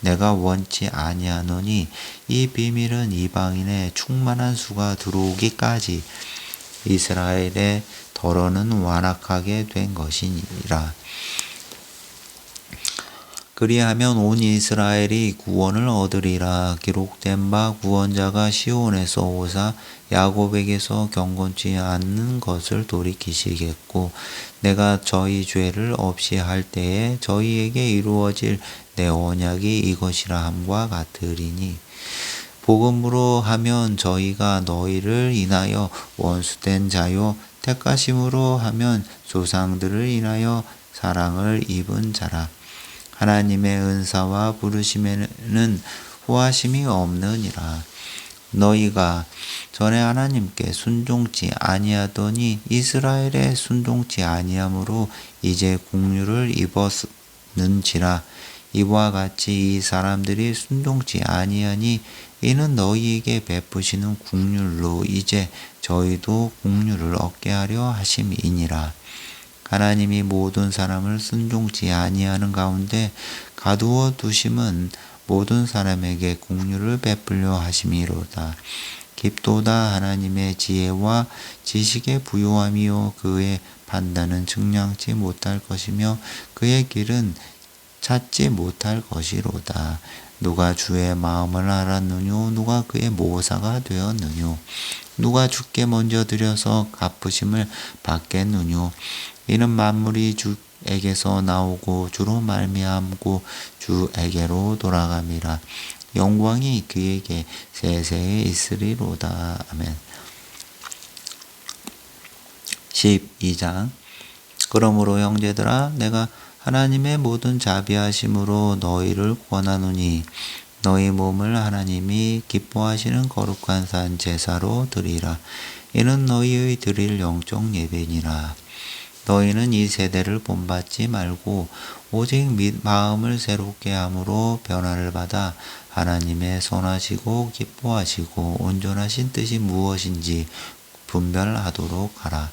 내가 원치 아니하노니 이 비밀은 이방인의 충만한 수가 들어오기까지 이스라엘의 더러는 완악하게 된 것이니라. 그리하면 온 이스라엘이 구원을 얻으리라. 기록된 바 구원자가 시온에서 오사 야곱에게서 경건치 않는 것을 돌이키시겠고 내가 저희 죄를 없이 할 때에 저희에게 이루어질 내 언약이 이것이라 함과 같으리니 복음으로 하면 저희가 너희를 인하여 원수된 자요 택하심으로 하면 조상들을 인하여 사랑을 입은 자라. 하나님의 은사와 부르심에는 후하심이 없느니라. 너희가 전에 하나님께 순종치 아니하더니 이스라엘에 순종치 아니함으로 이제 공류를 입었는지라. 이와 같이 이 사람들이 순종치 아니하니 이는 너희에게 베푸시는 국률로 이제 저희도 국률을 얻게 하려 하심이니라. 하나님이 모든 사람을 순종치 아니하는 가운데 가두어 두심은 모든 사람에게 국률을 베풀려 하심이로다. 깊도다 하나님의 지혜와 지식의 부요함이요 그의 판단은 측량치 못할 것이며 그의 길은 찾지 못할 것이로다. 누가 주의 마음을 알았느뇨? 누가 그의 모사가 되었느뇨? 누가 주께 먼저 드려서 갚으심을 받겠느뇨? 이는 만물이 주에게서 나오고 주로 말미암고 주에게로 돌아감이라. 영광이 그에게 세세에 있으리로다. 아멘. 12장. 그러므로 형제들아 내가 하나님의 모든 자비하심으로 너희를 권하노니 너희 몸을 하나님이 기뻐하시는 거룩한 산 제사로 드리라. 이는 너희의 드릴 영적 예배니라. 너희는 이 세대를 본받지 말고 오직 마음을 새롭게 함으로 변화를 받아 하나님의 선하시고 기뻐하시고 온전하신 뜻이 무엇인지 분별하도록 하라.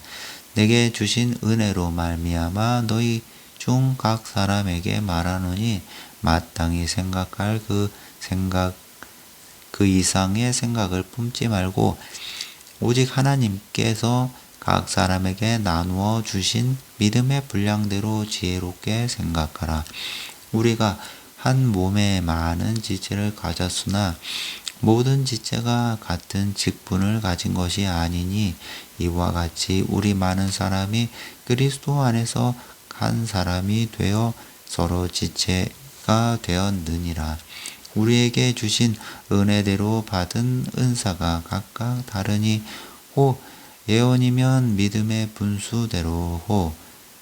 내게 주신 은혜로 말미암아 너희 중 각 사람에게 말하노니 마땅히 생각할 그 이상의 생각을 품지 말고 오직 하나님께서 각 사람에게 나누어 주신 믿음의 분량대로 지혜롭게 생각하라. 우리가 한 몸에 많은 지체를 가졌으나 모든 지체가 같은 직분을 가진 것이 아니니 이와 같이 우리 많은 사람이 그리스도 안에서 한 사람이 되어 서로 지체가 되었느니라. 우리에게 주신 은혜대로 받은 은사가 각각 다르니 호 예언이면 믿음의 분수대로, 호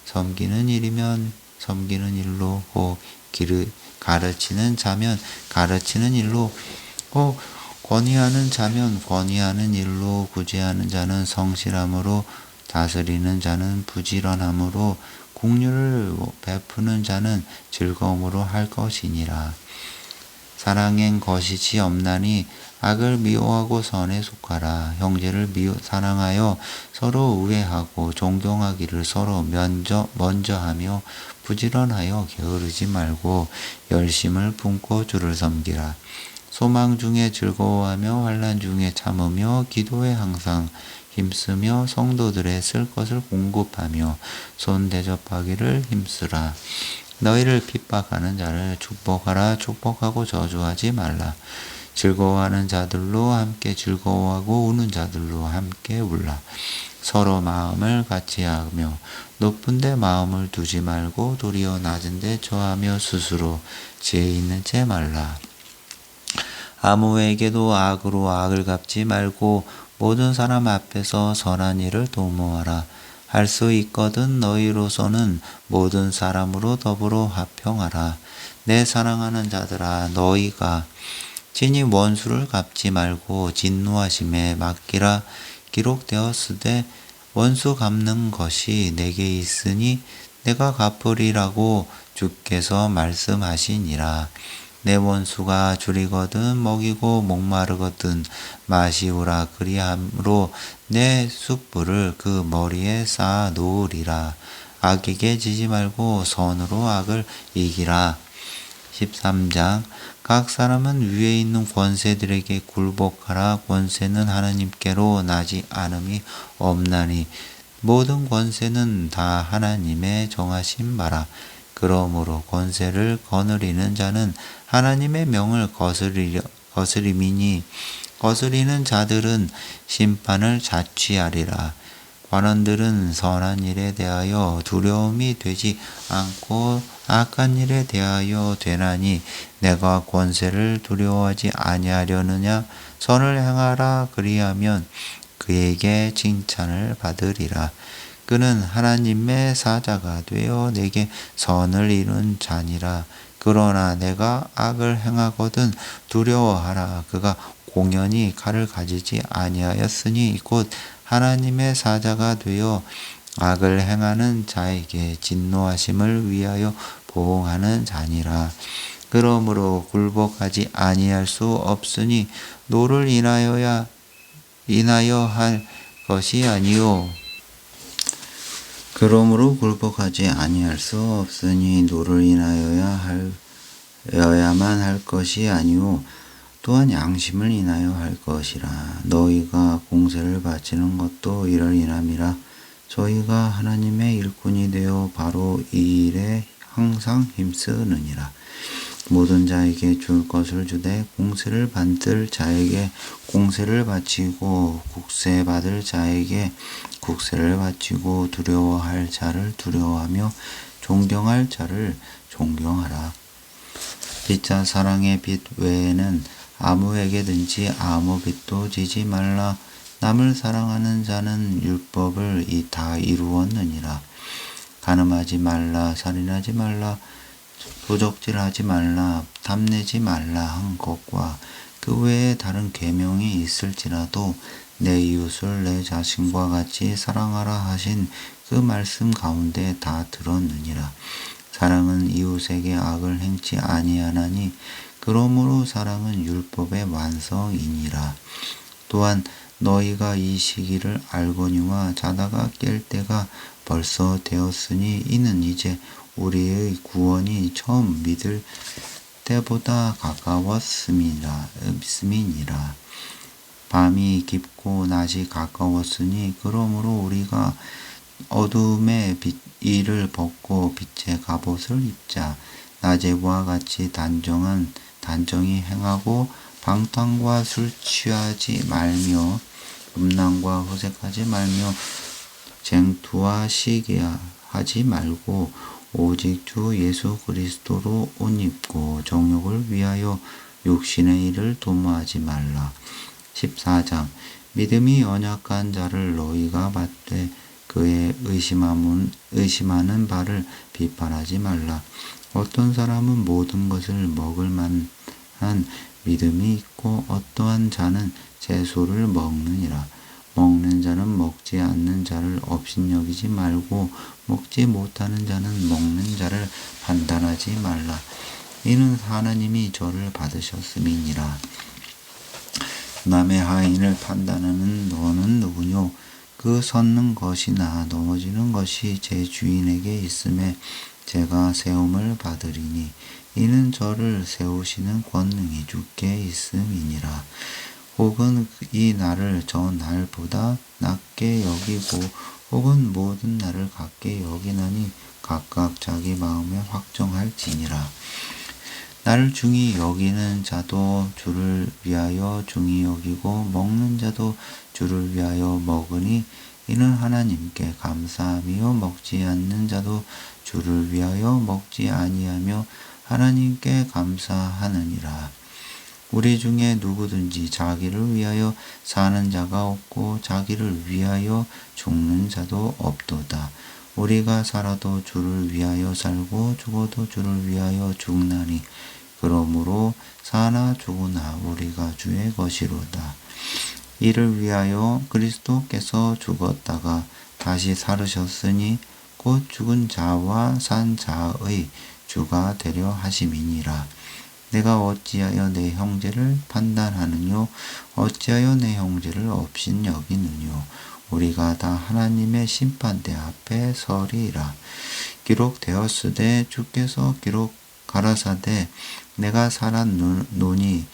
섬기는 일이면 섬기는 일로, 호 가르치는 자면 가르치는 일로, 호 권위하는 자면 권위하는 일로, 구제하는 자는 성실함으로, 다스리는 자는 부지런함으로, 국률을 베푸는 자는 즐거움으로 할 것이니라. 사랑엔 거시지 없나니 악을 미워하고 선에 속하라. 형제를 사랑하여 서로 우애하고 존경하기를 서로 먼저 하며 부지런하여 게으르지 말고 열심을 품고 주를 섬기라. 소망 중에 즐거워하며 환난 중에 참으며 기도에 항상 힘쓰며 성도들의 쓸 것을 공급하며 손 대접하기를 힘쓰라. 너희를 핍박하는 자를 축복하라. 축복하고 저주하지 말라. 즐거워하는 자들로 함께 즐거워하고 우는 자들로 함께 울라. 서로 마음을 같이 하며 높은 데 마음을 두지 말고 도리어 낮은 데 처하며 스스로 지혜 있는 채 말라. 아무에게도 악으로 악을 갚지 말고 모든 사람 앞에서 선한 일을 도모하라. 할 수 있거든 너희로서는 모든 사람으로 더불어 화평하라. 내 사랑하는 자들아 너희가 친히 원수를 갚지 말고 진노하심에 맡기라. 기록되었으되 원수 갚는 것이 내게 있으니 내가 갚으리라고 주께서 말씀하시니라. 내 원수가 줄이거든 먹이고 목마르거든 마시우라. 그리함으로 내 숯불을 그 머리에 쌓아 놓으리라. 악에게 지지 말고 선으로 악을 이기라. 13장. 각 사람은 위에 있는 권세들에게 굴복하라. 권세는 하나님께로 나지 않음이 없나니 모든 권세는 다 하나님의 정하신 바라. 그러므로 권세를 거느리는 자는 하나님의 명을 거스림이니 거스리는 자들은 심판을 자취하리라. 관원들은 선한 일에 대하여 두려움이 되지 않고 악한 일에 대하여 되나니 내가 권세를 두려워하지 아니하려느냐. 선을 행하라. 그리하면 그에게 칭찬을 받으리라. 그는 하나님의 사자가 되어 내게 선을 이룬 자니라. 그러나 내가 악을 행하거든 두려워하라. 그가 공연히 칼을 가지지 아니하였으니 곧 하나님의 사자가 되어 악을 행하는 자에게 진노하심을 위하여 보응하는 자니라. 그러므로 굴복하지 아니할 수 없으니 노를 인하여 할 것이 아니요 그러므로 굴복하지 아니할 수 없으니 노를 인하여야만 할 것이 아니요 또한 양심을 인하여 할 것이라. 너희가 공세를 바치는 것도 이를 인함이라. 저희가 하나님의 일꾼이 되어 바로 이 일에 항상 힘쓰느니라. 모든 자에게 줄 것을 주되 공세를 받을 자에게 공세를 바치고 국세 받을 자에게 국세를 바치고 두려워할 자를 두려워하며 존경할 자를 존경하라. 빛자 사랑의 빛 외에는 아무에게든지 아무 빛도 지지 말라. 남을 사랑하는 자는 율법을 다 이루었느니라. 간음하지 말라, 살인하지 말라, 도적질하지 말라, 탐내지 말라 한 것과 그 외에 다른 계명이 있을지라도 내 이웃을 내 자신과 같이 사랑하라 하신 그 말씀 가운데 다 들었느니라. 사랑은 이웃에게 악을 행치 아니하나니 그러므로 사랑은 율법의 완성이니라. 또한 너희가 이 시기를 알거니와 자다가 깰 때가 벌써 되었으니 이는 이제 우리의 구원이 처음 믿을 때보다 가까웠음이니라. 밤이 깊고 낮이 가까웠으니 그러므로 우리가 어두움의 이를 벗고 빛의 갑옷을 입자. 낮에와 같이 단정히 행하고 방탕과 술 취하지 말며 음란과 호색하지 말며 쟁투와 시기하지 말고 오직 주 예수 그리스도로 옷 입고 정욕을 위하여 육신의 일을 도모하지 말라. 14장 믿음이 연약한 자를 너희가 받되 그의 의심하는 바를 비판하지 말라. 어떤 사람은 모든 것을 먹을 만한 믿음이 있고 어떠한 자는 채소를 먹느니라. 먹는 자는 먹지 않는 자를 업신여기지 말고 먹지 못하는 자는 먹는 자를 판단하지 말라. 이는 하나님이 저를 받으셨음이니라. 남의 하인을 판단하는 너는 누구뇨? 그 섰는 것이나 넘어지는 것이 제 주인에게 있음에 제가 세움을 받으리니 이는 저를 세우시는 권능이 주께 있음이니라. 혹은 이 날을 저 날보다 낮게 여기고 혹은 모든 날을 같게 여기나니 각각 자기 마음에 확정할지니라. 나를 중히 여기는 자도 주를 위하여 중히 여기고 먹는 자도 주를 위하여 먹으니 이는 하나님께 감사하며 먹지 않는 자도 주를 위하여 먹지 아니하며 하나님께 감사하느니라. 우리 중에 누구든지 자기를 위하여 사는 자가 없고 자기를 위하여 죽는 자도 없도다. 우리가 살아도 주를 위하여 살고 죽어도 주를 위하여 죽나니 그러므로 사나 죽으나 우리가 주의 것이로다. 이를 위하여 그리스도께서 죽었다가 다시 살으셨으니 곧 죽은 자와 산 자의 주가 되려 하심이니라. 내가 어찌하여 내 형제를 판단하느뇨? 어찌하여 내 형제를 업신여기느뇨? 우리가 다 하나님의 심판대 앞에 서리라. 기록되었으되 주께서 가라사대 내가 살았노니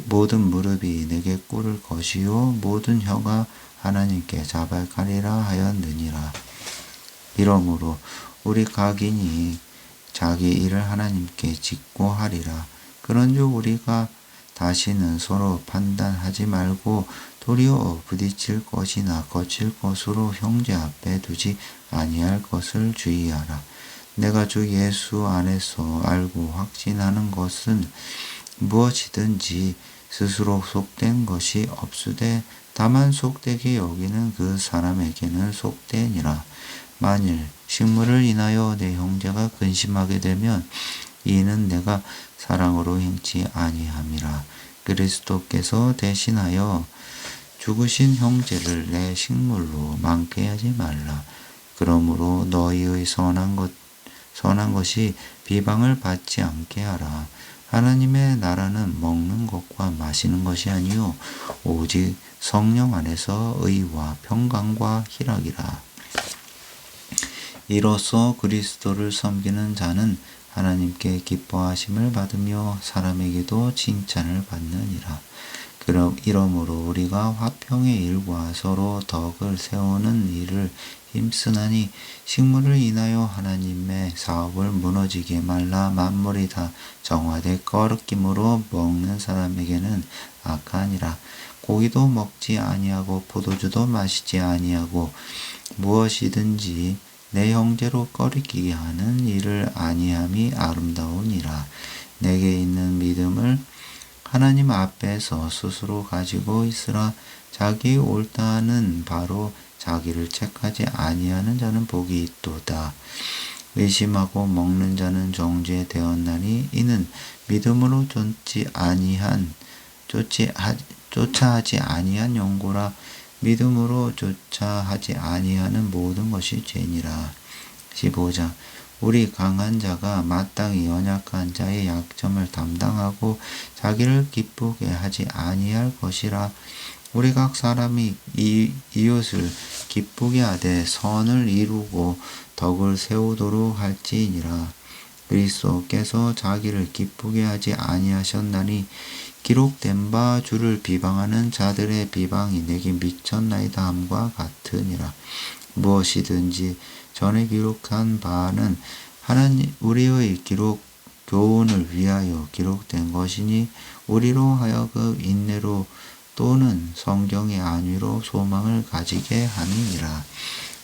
모든 무릎이 내게 꿇을 것이요 모든 혀가 하나님께 자백하리라 하였느니라. 이러므로 우리 각인이 자기 일을 하나님께 짓고 하리라. 그런즉 우리가 다시는 서로 판단하지 말고 도리어 부딪힐 것이나 거칠 것으로 형제 앞에 두지 아니할 것을 주의하라. 내가 주 예수 안에서 알고 확신하는 것은 무엇이든지 스스로 속된 것이 없으되 다만 속되게 여기는 그 사람에게는 속되니라. 만일 식물을 인하여 내 형제가 근심하게 되면 이는 내가 사랑으로 행치 아니함이라. 그리스도께서 대신하여 죽으신 형제를 내 식물로 많게 하지 말라. 그러므로 너희의 선한 것 선한 것이 비방을 받지 않게 하라. 하나님의 나라는 먹는 것과 마시는 것이 아니요 오직 성령 안에서 의와 평강과 희락이라. 이로써 그리스도를 섬기는 자는 하나님께 기뻐하심을 받으며 사람에게도 칭찬을 받느니라. 이러므로 우리가 화평의 일과 서로 덕을 세우는 일을 힘쓰나니 식물을 인하여 하나님의 사업을 무너지게 말라 만물이 다 정화돼 거르낌으로 먹는 사람에게는 악하니라. 고기도 먹지 아니하고 포도주도 마시지 아니하고 무엇이든지 내 형제로 꺼리게 하는 일을 아니함이 아름다우니라. 내게 있는 믿음을 하나님 앞에서 스스로 가지고 있으라. 자기 옳다는 바로 자기를 책하지 아니하는 자는 복이 있도다. 의심하고 먹는 자는 정죄되었나니 이는 믿음으로 쫓아하지 아니한 연고라. 믿음으로 쫓아하지 아니하는 모든 것이 죄니라. 15장 우리 강한 자가 마땅히 연약한 자의 약점을 담당하고 자기를 기쁘게 하지 아니할 것이라. 우리 각 사람이 이웃을 기쁘게 하되 선을 이루고 덕을 세우도록 할지니라. 그리스도께서 자기를 기쁘게 하지 아니하셨나니 기록된 바 주를 비방하는 자들의 비방이 내게 미쳤나이다 함과 같으니라. 무엇이든지 전에 기록한 바는 하나님 우리의 교훈을 위하여 기록된 것이니 우리로 하여금 인내로 또는 성경의 안위로 소망을 가지게 함이니라.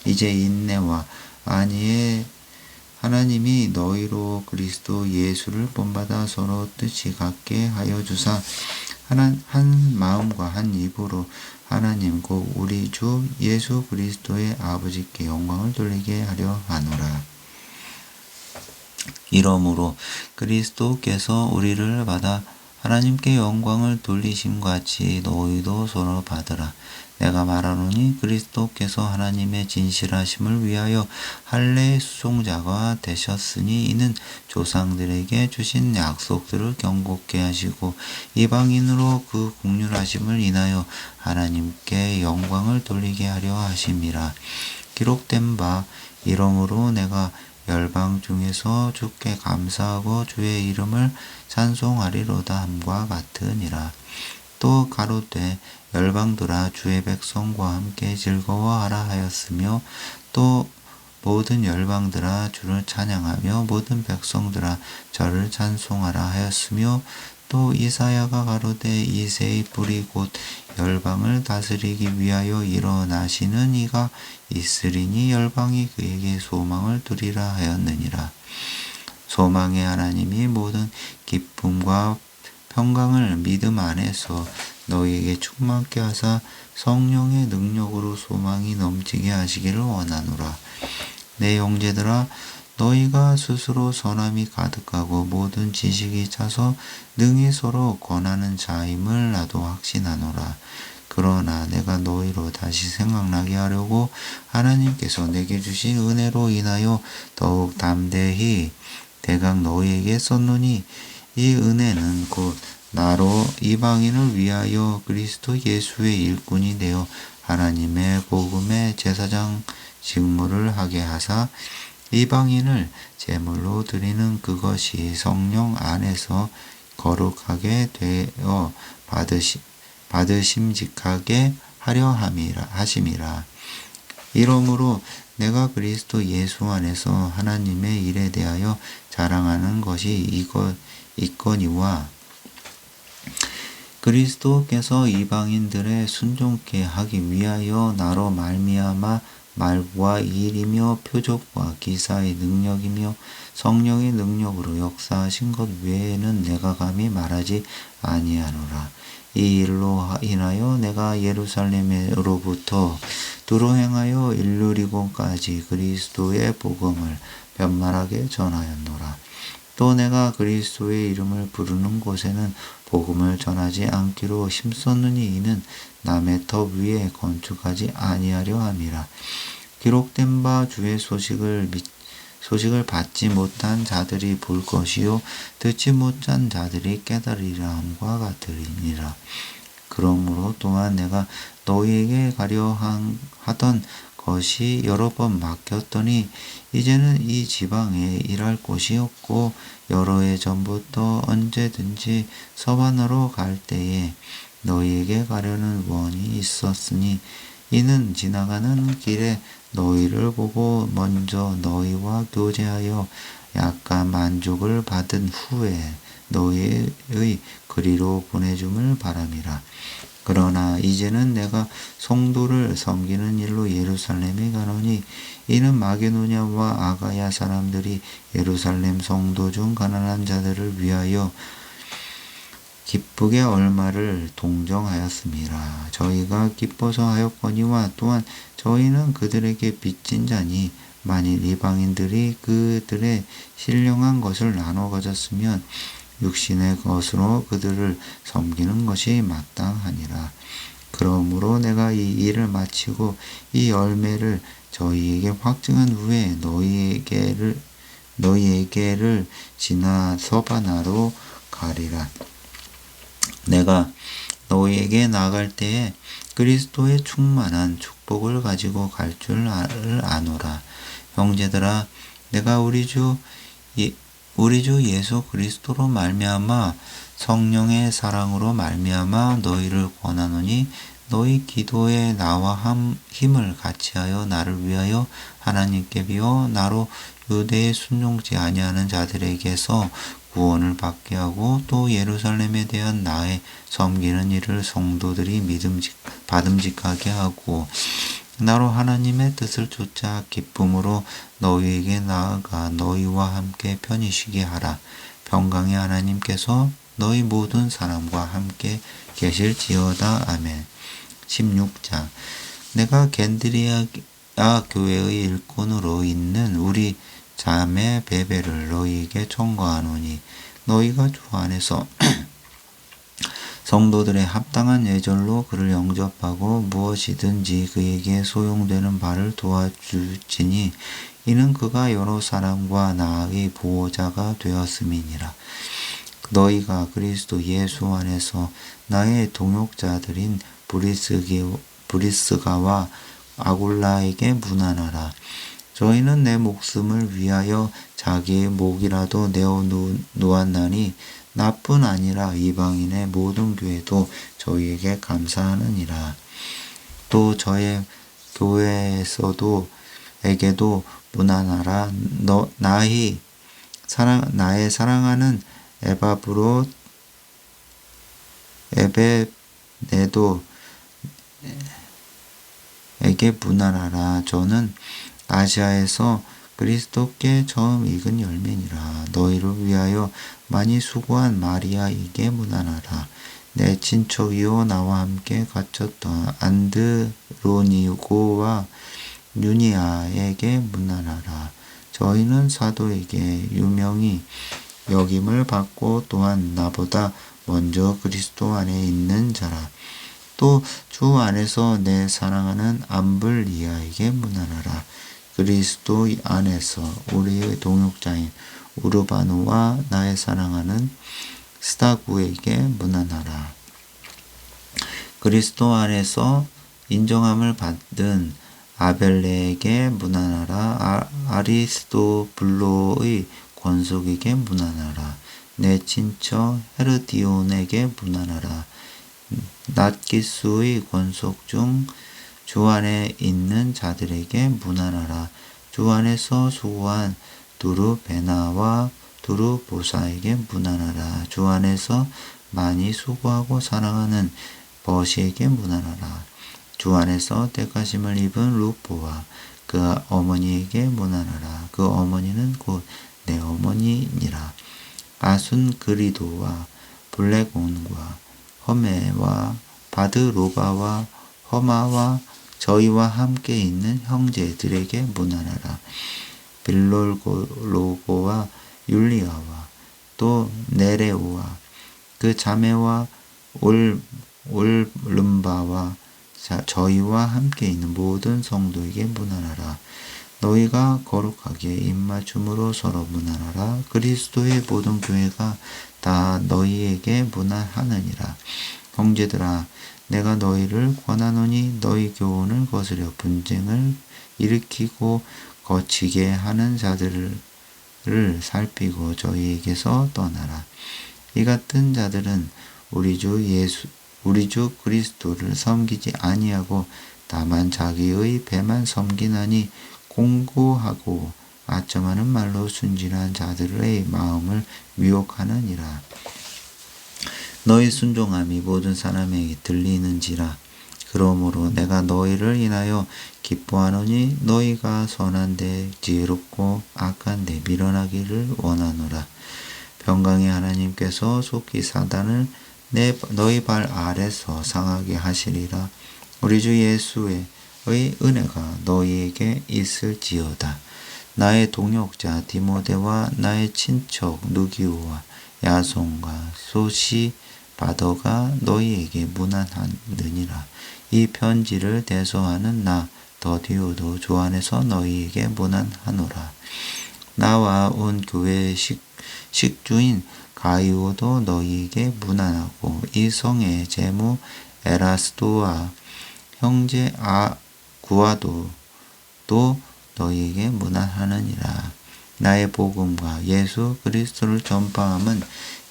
이제 인내와 안위에 하나님이 너희로 그리스도 예수를 본받아 서로 뜻이 같게 하여 주사 한 마음과 한 입으로 하나님 곧 우리 주 예수 그리스도의 아버지께 영광을 돌리게 하려 하노라. 이러므로 그리스도께서 우리를 받아 하나님께 영광을 돌리심 같이 너희도 서로 받으라. 내가 말하노니 그리스도께서 하나님의 진실하심을 위하여 할례의 수종자가 되셨으니 이는 조상들에게 주신 약속들을 경고케 하시고 이방인으로 그 긍휼하심을 인하여 하나님께 영광을 돌리게 하려 하심이라. 기록된 바 이러므로 내가 열방 중에서 주께 감사하고 주의 이름을 찬송하리로다 함과 같으니라. 또 가로되 열방들아 주의 백성과 함께 즐거워하라 하였으며 또 모든 열방들아 주를 찬양하며 모든 백성들아 저를 찬송하라 하였으며 또 이사야가 가로되 이새의 뿔이 곧 열방을 다스리기 위하여 일어나시는 이가 있으리니 열방이 그에게 소망을 두리라 하였느니라. 소망의 하나님이 모든 기쁨과 평강을 믿음 안에서 너희에게 충만케 하사 성령의 능력으로 소망이 넘치게 하시기를 원하노라. 내 형제들아 너희가 스스로 선함이 가득하고 모든 지식이 차서 능히 서로 권하는 자임을 나도 확신하노라. 그러나 내가 너희로 다시 생각나게 하려고 하나님께서 내게 주신 은혜로 인하여 더욱 담대히 대강 너희에게 썼노니 이 은혜는 곧 나로 이방인을 위하여 그리스도 예수의 일꾼이 되어 하나님의 복음의 제사장 직무를 하게 하사 이방인을 제물로 드리는 그것이 성령 안에서 거룩하게 되어 받으심직하게 하려 하심이라. 이러므로 내가 그리스도 예수 안에서 하나님의 일에 대하여 자랑하는 것이 이거니와 그리스도께서 이방인들의 순종케 하기 위하여 나로 말미암아 말과 일이며 표적과 기사의 능력이며 성령의 능력으로 역사하신 것 외에는 내가 감히 말하지 아니하노라. 이 일로 인하여 내가 예루살렘으로부터 두루 행하여 일루리곤까지 그리스도의 복음을 변말하게 전하였노라. 또 내가 그리스도의 이름을 부르는 곳에는 복음을 전하지 않기로 힘썼느니 이는 남의 터 위에 건축하지 아니하려 함이라. 기록된 바 주의 소식을 받지 못한 자들이 볼 것이요 듣지 못한 자들이 깨달으리라 함과 같으리니라. 그러므로 또한 내가 너희에게 가려 하던 것이 여러 번 막혔더니 이제는 이 지방에 일할 곳이 없고 여러 해 전부터 언제든지 서반으로 갈 때에 너희에게 가려는 원이 있었으니 이는 지나가는 길에 너희를 보고 먼저 너희와 교제하여 약간 만족을 받은 후에 너희의 그리로 보내줌을 바람이라. 그러나 이제는 내가 성도를 섬기는 일로 예루살렘에 가노니 이는 마게도냐와 아가야 사람들이 예루살렘 성도 중 가난한 자들을 위하여 기쁘게 얼마를 동정하였습니다. 저희가 기뻐서 하였거니와 또한 저희는 그들에게 빚진 자니 만일 이방인들이 그들의 신령한 것을 나눠 가졌으면 육신의 것으로 그들을 섬기는 것이 마땅하니라. 그러므로 내가 이 일을 마치고 이 열매를 저희에게 확증한 후에 너희에게를 지나 서바나로 가리라. 내가 너희에게 나갈 때에 그리스도의 충만한 축복을 가지고 갈 줄 아노라. 형제들아, 내가 우리 주 예수 그리스도로 말미암아 성령의 사랑으로 말미암아 너희를 권하노니 너희 기도에 나와 힘을 같이하여 나를 위하여 하나님께 비워 나로 유대에 순종치 아니하는 자들에게서 구원을 받게 하고 또 예루살렘에 대한 나의 섬기는 일을 성도들이 받음직하게 하고 나로 하나님의 뜻을 쫓아 기쁨으로 너희에게 나아가 너희와 함께 편히 쉬게 하라. 평강의 하나님께서 너희 모든 사람과 함께 계실지어다. 아멘. 16장. 내가 겐드리아 교회의 일꾼으로 있는 우리 자매 베베를 너희에게 청구하노니 너희가 주 안에서 성도들의 합당한 예절로 그를 영접하고 무엇이든지 그에게 소용되는 바를 도와주지니 이는 그가 여러 사람과 나의 보호자가 되었음이니라. 너희가 그리스도 예수 안에서 나의 동역자들인 브리스가와 아굴라에게 문안하라. 저희는 내 목숨을 위하여 자기의 목이라도 내어 놓았나니 나뿐 아니라 이방인의 모든 교회도 저희에게 감사하느니라. 또 저의 교회에게도 문안하라. 나의 사랑하는 에베네도 에게 문안하라. 저는 아시아에서 그리스도께 처음 익은 열매니라. 너희를 위하여 많이 수고한 마리아에게 문안하라. 내 친척이요 나와 함께 갇혔던 안드로니고와 유니아에게 문안하라. 저희는 사도에게 유명히 여김을 받고 또한 나보다 먼저 그리스도 안에 있는 자라. 또 주 안에서 내 사랑하는 암블리아에게 문안하라. 그리스도 안에서 우리의 동역자인 우르바누와 나의 사랑하는 스타구에게 문안하라. 그리스도 안에서 인정함을 받은 아벨레에게 문안하라. 아리스토블로의 권속에게 문안하라. 내 친척 헤르디온에게 문안하라. 낫기수의 권속 중 주 안에 있는 자들에게 문안하라. 주 안에서 수고한 두루베나와 두루보사에게 문안하라. 주 안에서 많이 수고하고 사랑하는 버시에게 문안하라. 주 안에서 때가심을 입은 루포와 그 어머니에게 문안하라. 그 어머니는 곧 내 어머니니라. 아순그리도와 블레곤과 허메와 바드로바와 허마와 저희와 함께 있는 형제들에게 문안하라. 빌롤로고와 율리아와 또 네레오와 그 자매와 올름바와 저희와 함께 있는 모든 성도에게 문안하라. 너희가 거룩하게 입맞춤으로 서로 문안하라. 그리스도의 모든 교회가 다 너희에게 문안하느니라. 형제들아, 내가 너희를 권하노니 너희 교훈을 거스려 분쟁을 일으키고 거치게 하는 자들을 살피고 저희에게서 떠나라. 이 같은 자들은 우리 주 그리스도를 섬기지 아니하고 다만 자기의 배만 섬기나니 공고하고 아첨하는 말로 순진한 자들의 마음을 미혹하느니라. 너희 순종함이 모든 사람에게 들리는지라. 그러므로 내가 너희를 인하여 기뻐하노니 너희가 선한데 지혜롭고 악한데 미련하기를 원하노라. 평강의 하나님께서 속히 사단을 너희 발 아래서 상하게 하시리라. 우리 주 예수의 은혜가 너희에게 있을지어다. 나의 동역자 디모데와 나의 친척 누기오와 야손과 소시바더가 너희에게 문안하느니라. 이 편지를 대서하는 나 더디오도 주 안에서 너희에게 문안하노라. 나와 온 교회의 식주인 가이오도 너희에게 문안하고 이 성의 제무 에라스도와 형제 구아도도 너희에게 문안하느니라. 나의 복음과 예수 그리스도를 전파함은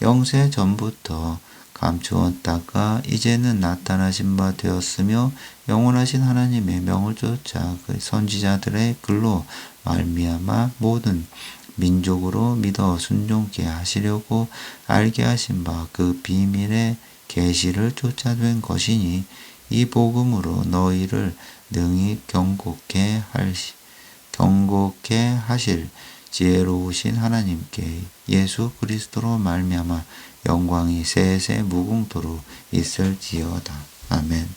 영세 전부터 감추었다가 이제는 나타나신 바 되었으며 영원하신 하나님의 명을 쫓아 그 선지자들의 글로 말미암아 모든 민족으로 믿어 순종케 하시려고 알게 하신 바 그 비밀의 계시를 쫓아낸 것이니 이 복음으로 너희를 능히 경고케 하실 지혜로우신 하나님께 예수 그리스도로 말미암아 영광이 세세 무궁토록 있을지어다. 아멘.